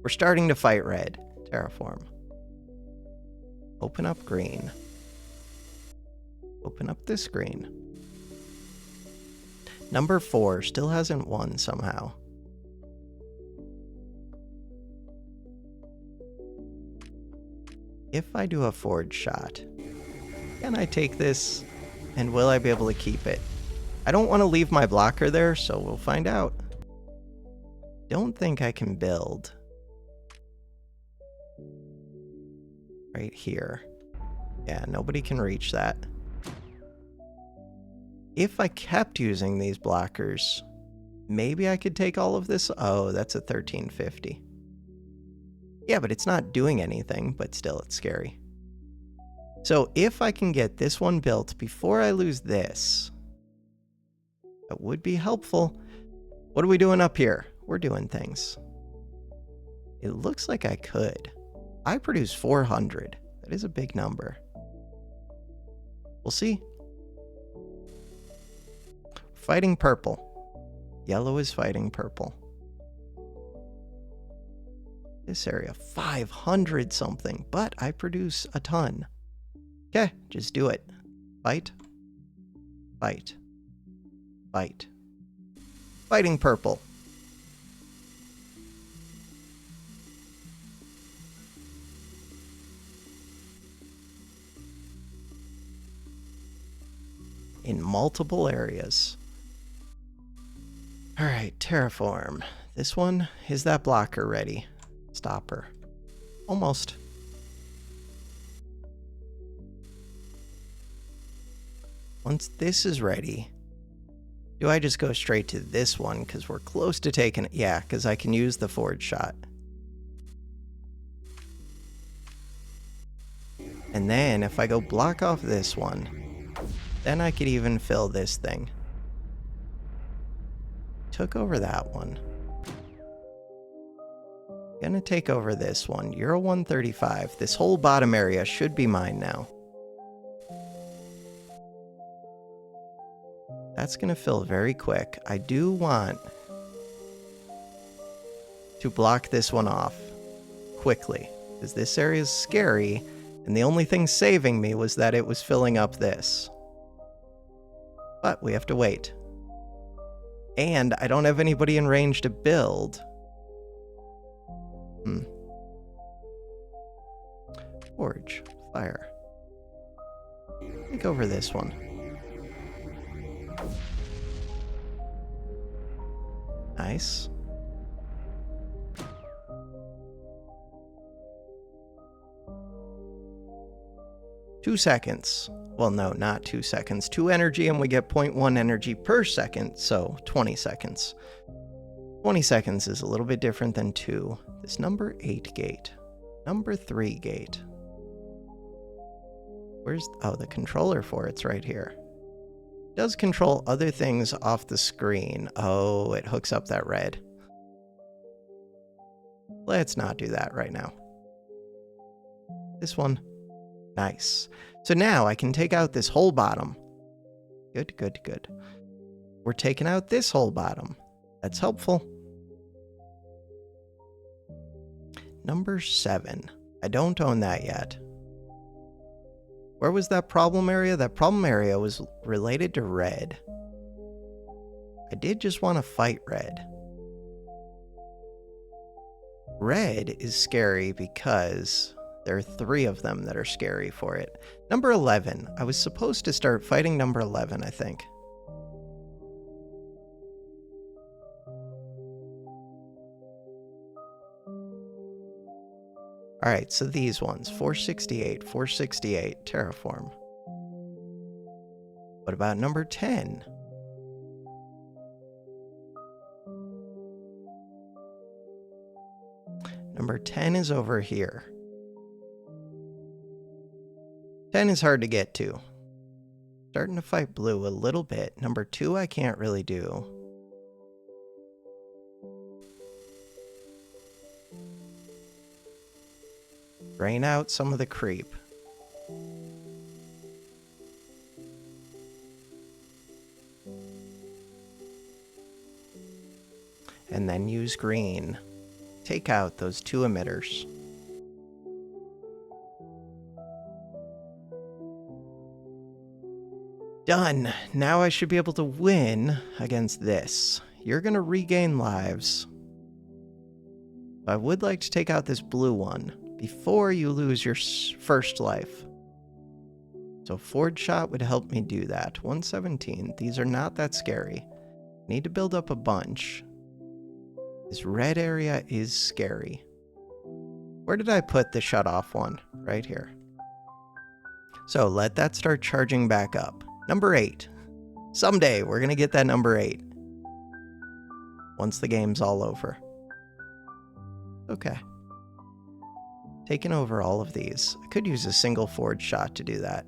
We're starting to fight red. Terraform. Open up green. Open up this green. Number 4 still hasn't won somehow. If I do a forward shot, can I take this and will I be able to keep it? I don't want to leave my blocker there, so we'll find out. Don't think I can build right here. Yeah, nobody can reach that. If I kept using these blockers, maybe I could take all of this. Oh, that's a 1350. Yeah, but it's not doing anything, but still it's scary. So if I can get this one built before I lose this, that would be helpful. What are we doing up here? We're doing things. It looks like I could. I produce 400. That is a big number. We'll see. Fighting purple. Yellow is fighting purple. This area, 500 something, but I produce a ton. Okay, just do it. Fight. Fight. Fight. Fighting purple. in multiple areas. All right, terraform. This one, is that blocker ready? Stopper. Almost. Once this is ready, do I just go straight to this one because we're close to taking it? Yeah, because I can use the forward shot. And then if I go block off this one, then I could even fill this thing. Took over that one. Gonna take over this one. You're a 135. This whole bottom area should be mine now. That's gonna fill very quick. I do want to block this one off quickly, because this area is scary, and the only thing saving me was that it was filling up this. But we have to wait. And I don't have anybody in range to build. Forge. Fire. Take over this one. Nice. Two seconds. Well, no, not 2 seconds. 2 energy, and we get 0.1 energy per second, so 20 seconds. 20 seconds is a little bit different than 2. This number 8 gate. Number 3 gate. Where's... oh, the controller for it's right here. It does control other things off the screen. Oh, it hooks up that red. Let's not do that right now. This one. Nice. So now I can take out this whole bottom. Good, good, good. We're taking out this whole bottom. That's helpful. Number 7. I don't own that yet. Where was that problem area? That problem area was related to red. I did just want to fight red. Red is scary because there are 3 of them that are scary for it. Number 11. I was supposed to start fighting number 11, I think. Alright, so these ones. 468, 468, terraform. What about number 10? Number 10 is over here. 10 is hard to get to. Starting to fight blue a little bit. Number 2 I can't really do. Drain out some of the creep. And then use green. Take out those 2 emitters. Done. Now I should be able to win against this. You're going to regain lives. I would like to take out this blue one before you lose your first life. So forward shot would help me do that. 117. These are not that scary. Need to build up a bunch. This red area is scary. Where did I put the shut off one? Right here. So let that start charging back up. Number 8. Someday we're going to get that number 8. Once the game's all over. Okay. Taking over all of these. I could use a single forward shot to do that.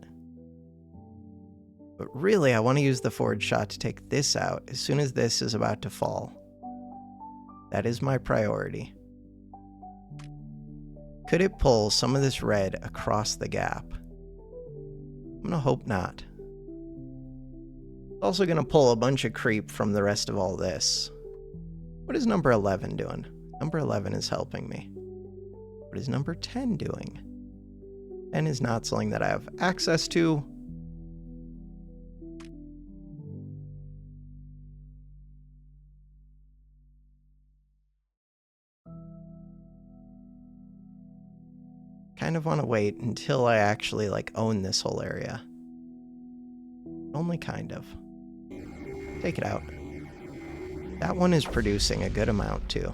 But really, I want to use the forward shot to take this out as soon as this is about to fall. That is my priority. Could it pull some of this red across the gap? I'm going to hope not. It's also going to pull a bunch of creep from the rest of all this. What is number 11 doing? Number 11 is helping me. What is number 10 doing? 10 is not something that I have access to. Kind of want to wait until I actually own this whole area. Only kind of. Take it out. That one is producing a good amount, too.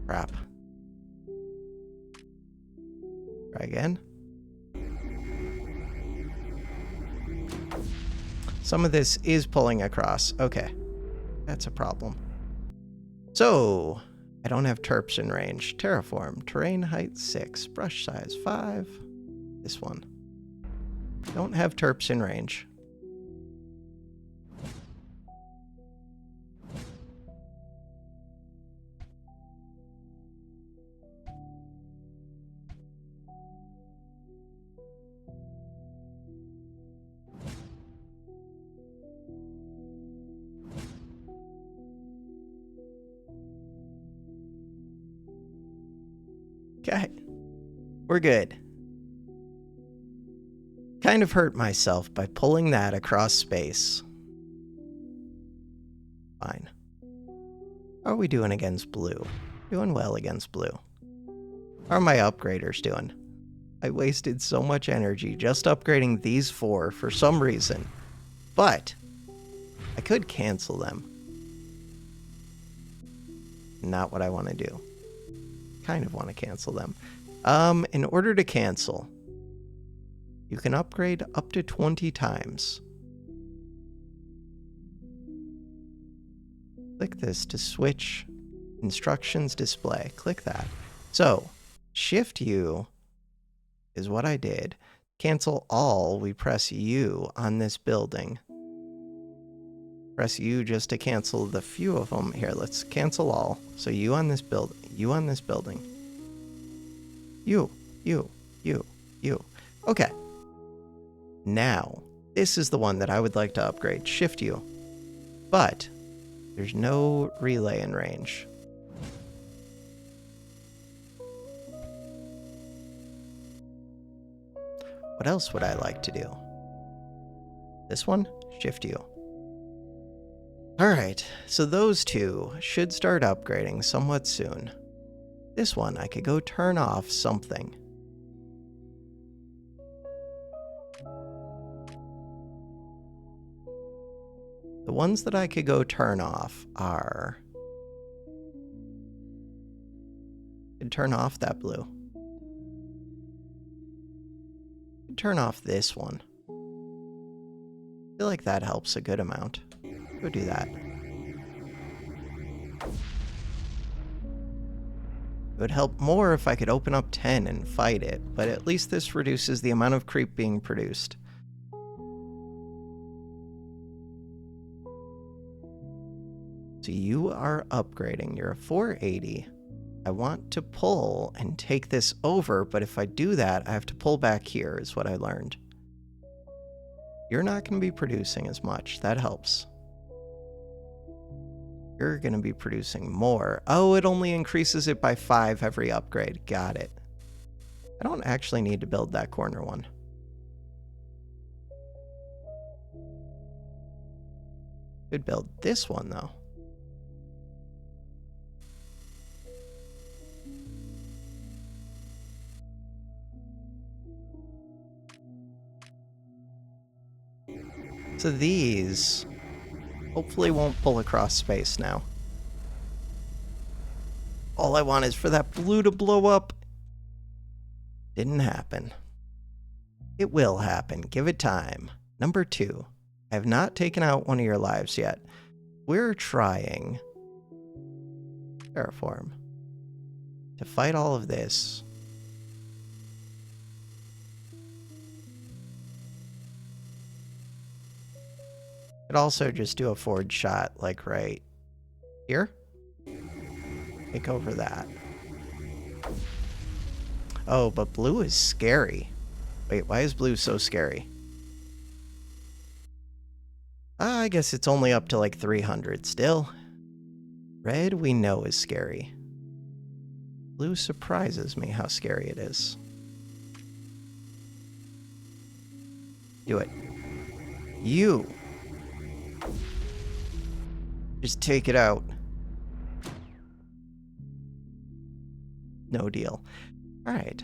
Crap. Try again. Some of this is pulling across. Okay. That's a problem. So, I don't have terps in range. Terraform. Terrain height 6. Brush size 5. This one. Don't have terps in range. Okay. We're good. Kind of hurt myself by pulling that across space. Fine. How are we doing against blue? Doing well against blue. How are my upgraders doing? I wasted so much energy just upgrading these 4 for some reason. But I could cancel them. Not what I want to do. Kind of want to cancel them. In order to cancel, you can upgrade up to 20 times. Click this to switch instructions display. Click that. So, Shift U is what I did. Cancel all, we press U on this building. Press U just to cancel the few of them. Here, let's cancel all. So U on this build, U on this building. U. Okay. Now, this is the one that I would like to upgrade. Shift U. But there's no relay in range. What else would I like to do? This one? Shift U. Alright, so those two should start upgrading somewhat soon. This one, I could go turn off something. The ones that I could go turn off are... I'd turn off that blue. I'd turn off this one. I feel like that helps a good amount. Go do that. It would help more if I could open up 10 and fight it, but at least this reduces the amount of creep being produced. So you are upgrading. You're a 480. I want to pull and take this over, but if I do that, I have to pull back here, is what I learned. You're not going to be producing as much. That helps. You're going to be producing more. Oh, it only increases it by 5 every upgrade. Got it. I don't actually need to build that corner one. Could build this one, though. So these hopefully won't pull across space now. All I want is for that blue to blow up. Didn't happen. It will happen. Give it time. Number 2. I have not taken out one of your lives yet. We're trying Terraform to fight all of this. Could also just do a forward shot, like right here. Take over that. Oh, but blue is scary. Wait, why is blue so scary? I guess it's only up to like 300 still. Red we know is scary. Blue surprises me how scary it is. Do it. You. Just take it out. No deal. All right.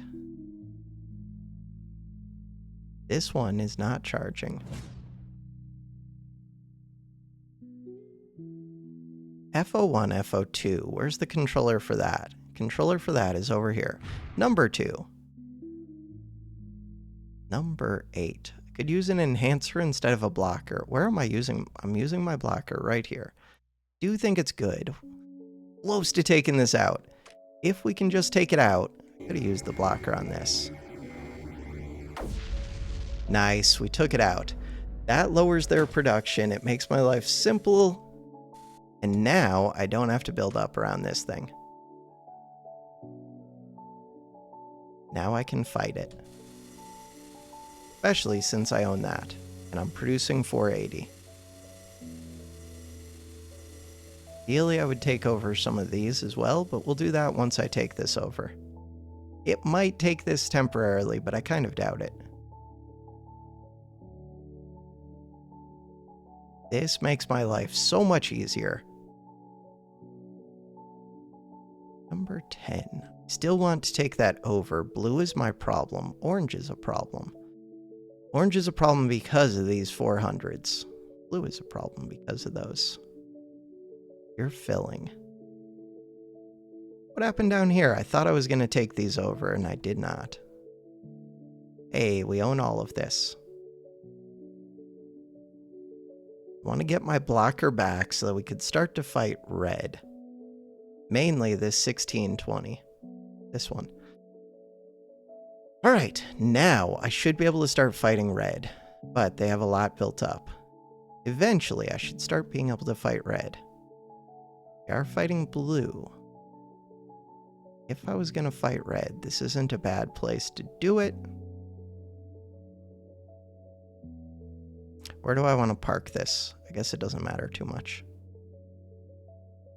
This one is not charging. FO1, FO2. Where's the controller for that? Controller for that is over here. Number 2. Number 8. I could use an enhancer instead of a blocker. Where am I using? I'm using my blocker right here. Do you think it's good? Close to taking this out. If we can just take it out, I'm gonna use the blocker on this. Nice, we took it out. That lowers their production. It makes my life simple. And now I don't have to build up around this thing. Now I can fight it. Especially since I own that. And I'm producing 480. Ideally, I would take over some of these as well, but we'll do that once I take this over. It might take this temporarily, but I kind of doubt it. This makes my life so much easier. Number 10. Still want to take that over. Blue is my problem. Orange is a problem. Orange is a problem because of these 400s. Blue is a problem because of those. You're filling. What happened down here? I thought I was going to take these over, and I did not. Hey, we own all of this. I want to get my blocker back so that we could start to fight red. Mainly this 1620. This one. Alright, now I should be able to start fighting red. But they have a lot built up. Eventually, I should start being able to fight red. We are fighting blue. If I was going to fight red, this isn't a bad place to do it. Where do I want to park this? I guess it doesn't matter too much.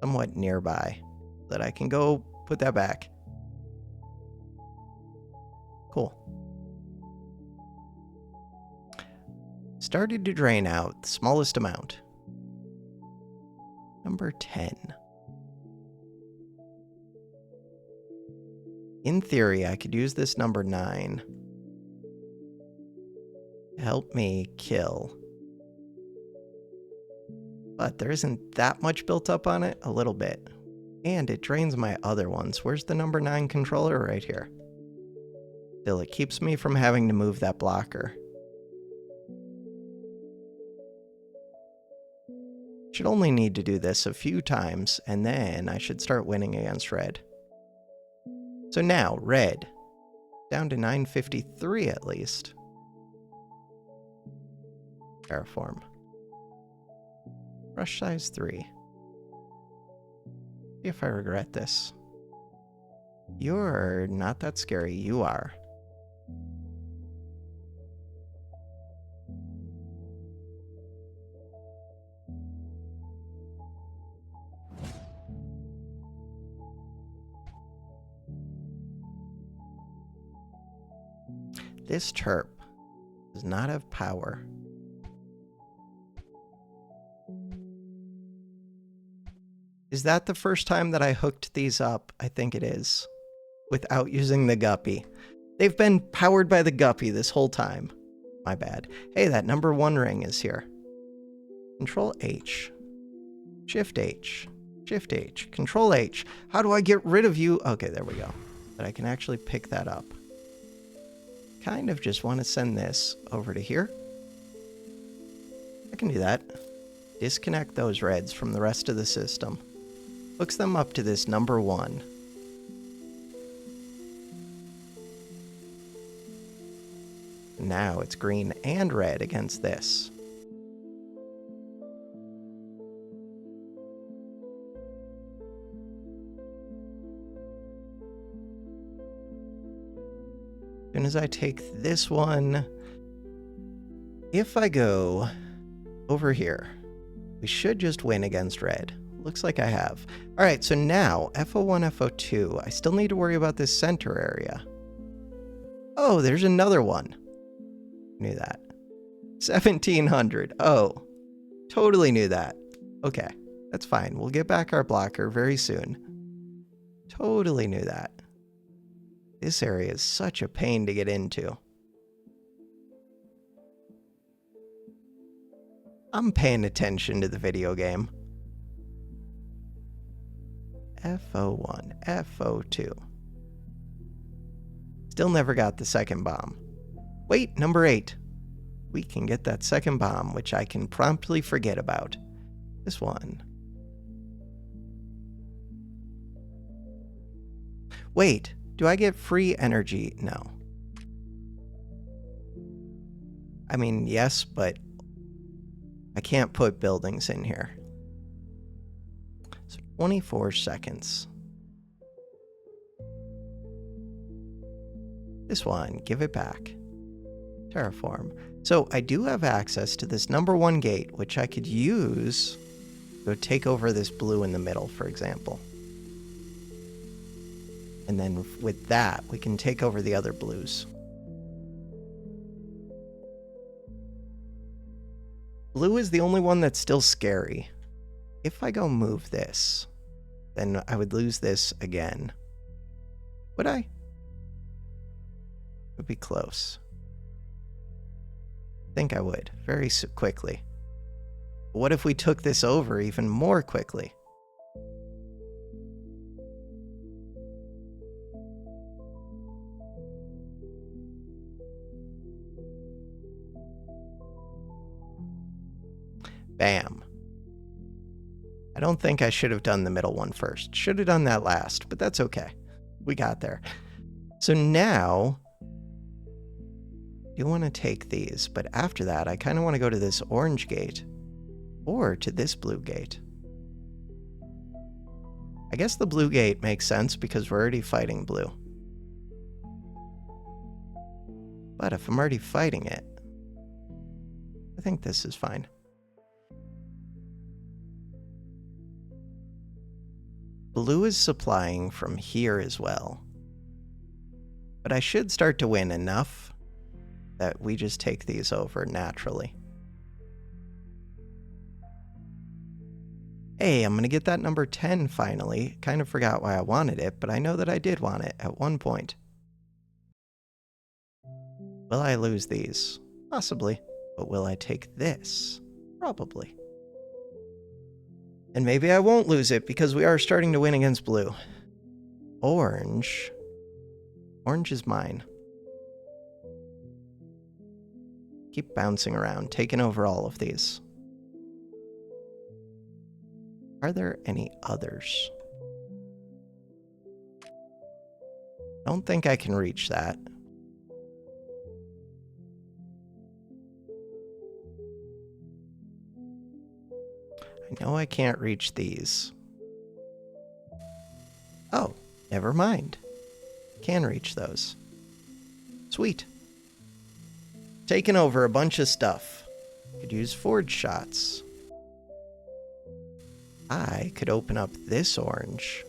Somewhat nearby, that I can go put that back. Cool. Started to drain out the smallest amount. Number 10. In theory, I could use this number 9 to help me kill. But there isn't that much built up on it, a little bit. And it drains my other ones. Where's the number 9 controller? Right here. Still, it keeps me from having to move that blocker. Should only need to do this a few times, and then I should start winning against red. So now, red. Down to 953 at least. Terraform. Brush size 3. See if I regret this. You're not that scary. You are. This chirp does not have power. Is that the first time that I hooked these up? I think it is. Without using the guppy. They've been powered by the guppy this whole time. My bad. Hey, that number 1 ring is here. Control H. Shift H. Shift H. Control H. How do I get rid of you? Okay, there we go. But I can actually pick that up. Kind of just want to send this over to here. I can do that. Disconnect those reds from the rest of the system. Hooks them up to this number 1. Now it's green and red against this. As soon as I take this one, if I go over here, we should just win against red. Looks like I have. All right, so now FO1, FO2. I still need to worry about this center area. Oh, there's another one. Knew that. 1700. Oh, totally knew that. Okay, that's fine. We'll get back our blocker very soon. Totally knew that. This area is such a pain to get into. I'm paying attention to the video game. FO1, FO2. Still never got the second bomb. Wait, number 8. We can get that second bomb, which I can promptly forget about. This one. Wait, do I get free energy? No. I mean, yes, but I can't put buildings in here. So 24 seconds. This one, give it back. Terraform. So I do have access to this number 1 gate, which I could use to go take over this blue in the middle, for example. And then with that, we can take over the other blues. Blue is the only one that's still scary. If I go move this, then I would lose this again. Would I? It would be close. I think I would, very quickly. But what if we took this over even more quickly? Bam. I don't think I should have done the middle one first. Should have done that last, but that's okay. We got there. So now, I do want to take these, but after that, I kind of want to go to this orange gate or to this blue gate. I guess the blue gate makes sense because we're already fighting blue. But if I'm already fighting it, I think this is fine. Blue is supplying from here as well. But I should start to win enough that we just take these over naturally. Hey, I'm going to get that number 10 finally. Kind of forgot why I wanted it, but I know that I did want it at one point. Will I lose these? Possibly. But will I take this? Probably. And maybe I won't lose it because we are starting to win against blue. Orange. Orange is mine. Keep bouncing around, taking over all of these. Are there any others? Don't think I can reach that. I know I can't reach these. Oh, never mind. Can reach those. Sweet. Taking over a bunch of stuff. Could use forge shots. I could open up this orange.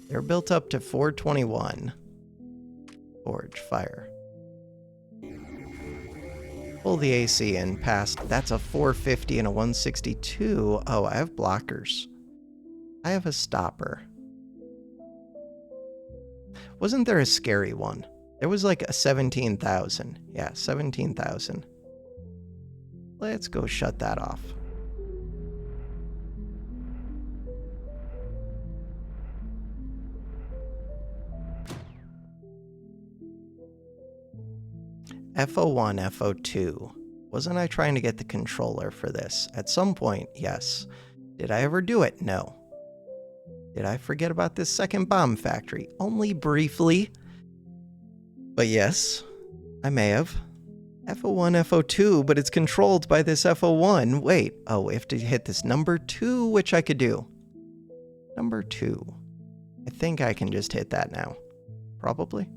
They're built up to 421. Forge, fire. Pull the AC in past. That's a 450 and a 162. Oh, I have blockers. I have a stopper. Wasn't there a scary one? There was like a 17,000. Yeah, 17,000. Let's go shut that off. FO1, FO2. Wasn't I trying to get the controller for this? At some point, yes. Did I ever do it? No. Did I forget about this second bomb factory? Only briefly. But yes, I may have. FO1, FO2, but it's controlled by this FO1. Wait, oh, we have to hit this number 2, which I could do. Number 2. I think I can just hit that now. Probably.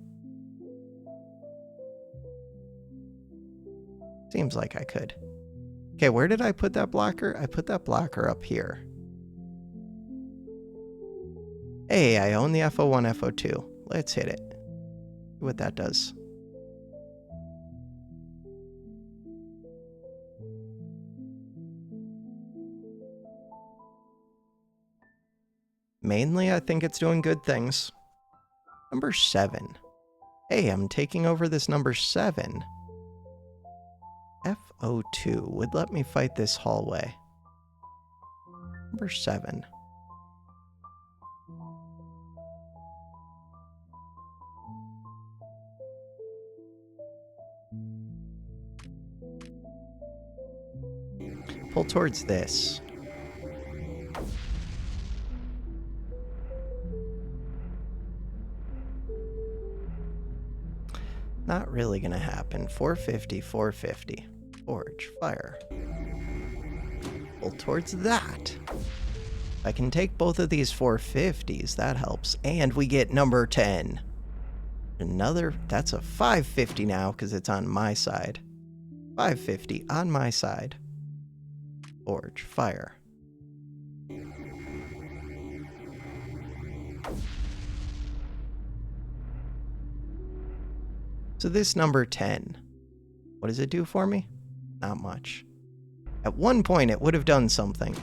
Seems like I could. Okay, where did I put that blocker? I put that blocker up here. Hey, I own the FO1, FO2. Let's hit it. See what that does. Mainly, I think it's doing good things. Number 7. Hey, I'm taking over this number 7. FO2 would let me fight this hallway. Number 7. Pull towards this. Not really gonna happen. 450, 450. Forge, fire. Pull towards that. If I can take both of these 450s, that helps. And we get number 10. Another, that's a 550 now because it's on my side. 550 on my side. Forge, fire. So this number 10, what does it do for me? Not much. At one point, it would have done something.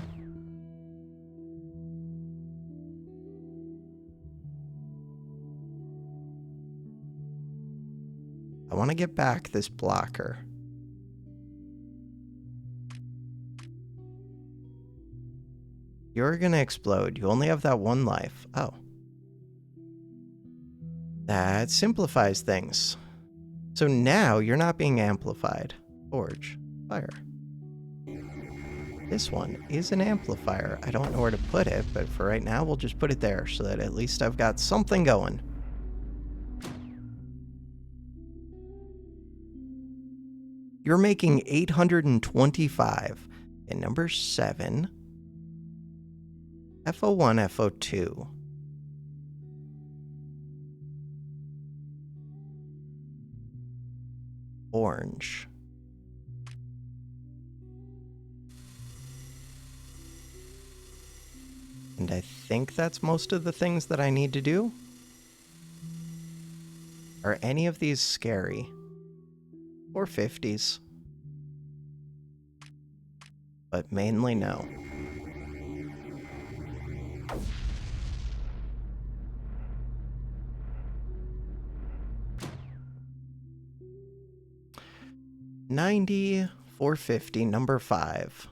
I want to get back this blocker. You're gonna explode. You only have that one life. Oh. That simplifies things. So now you're not being amplified. Forge, fire. This one is an amplifier. I don't know where to put it, but for right now, we'll just put it there so that at least I've got something going. You're making 825. And number 7. FO1, FO2. Orange. And I think that's most of the things that I need to do. Are any of these scary? Or 50s? But mainly no. $90, 450, number 5.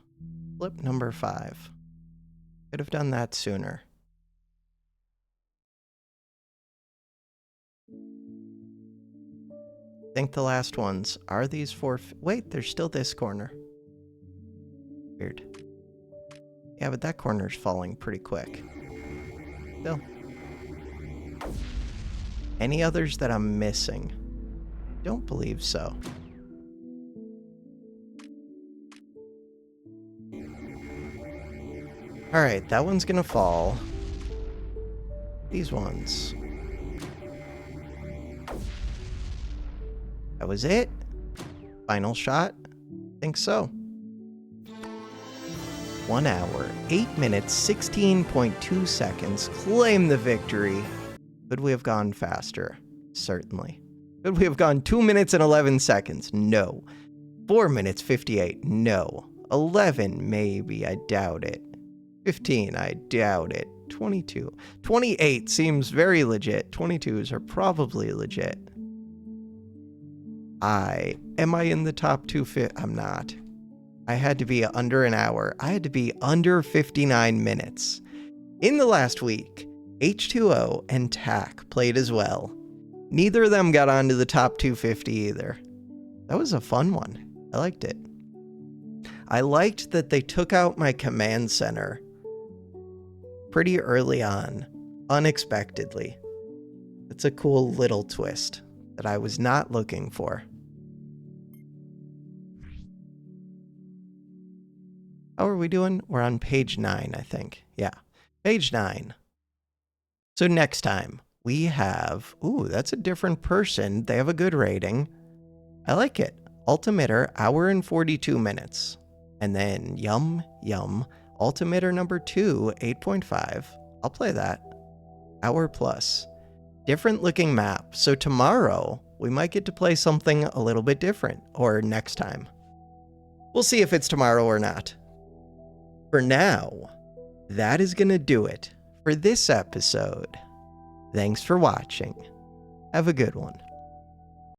Flip number 5. Could have done that sooner. I think the last ones are these 4. Wait, there's still this corner. Weird. Yeah, but that corner's falling pretty quick. Still. Any others that I'm missing? Don't believe so. Alright, that one's gonna fall. These ones. That was it? Final shot? Think so. 1 hour, 8 minutes, 16.2 seconds. Claim the victory. Could we have gone faster? Certainly. Could we have gone 2 minutes and 11 seconds? No. 4 minutes, 58? No. 11, maybe. I doubt it. 15, I doubt it. 22. 28 seems very legit. 22s are probably legit. Am I in the top 250? I'm not. I had to be under an hour. I had to be under 59 minutes. In the last week, H2O and TAC played as well. Neither of them got onto the top 250 either. That was a fun one. I liked it. I liked that they took out my command center pretty early on, unexpectedly. It's a cool little twist that I was not looking for. How are we doing? We're on page 9, I think. Yeah, page 9. So next time we have, ooh, that's a different person. They have a good rating. I like it. Altimeter, hour and 42 minutes. And then Yum, Altimeter number 2, 8.5. I'll play that. Hour plus. Different looking map. So tomorrow, we might get to play something a little bit different. Or next time. We'll see if it's tomorrow or not. For now, that is going to do it for this episode. Thanks for watching. Have a good one.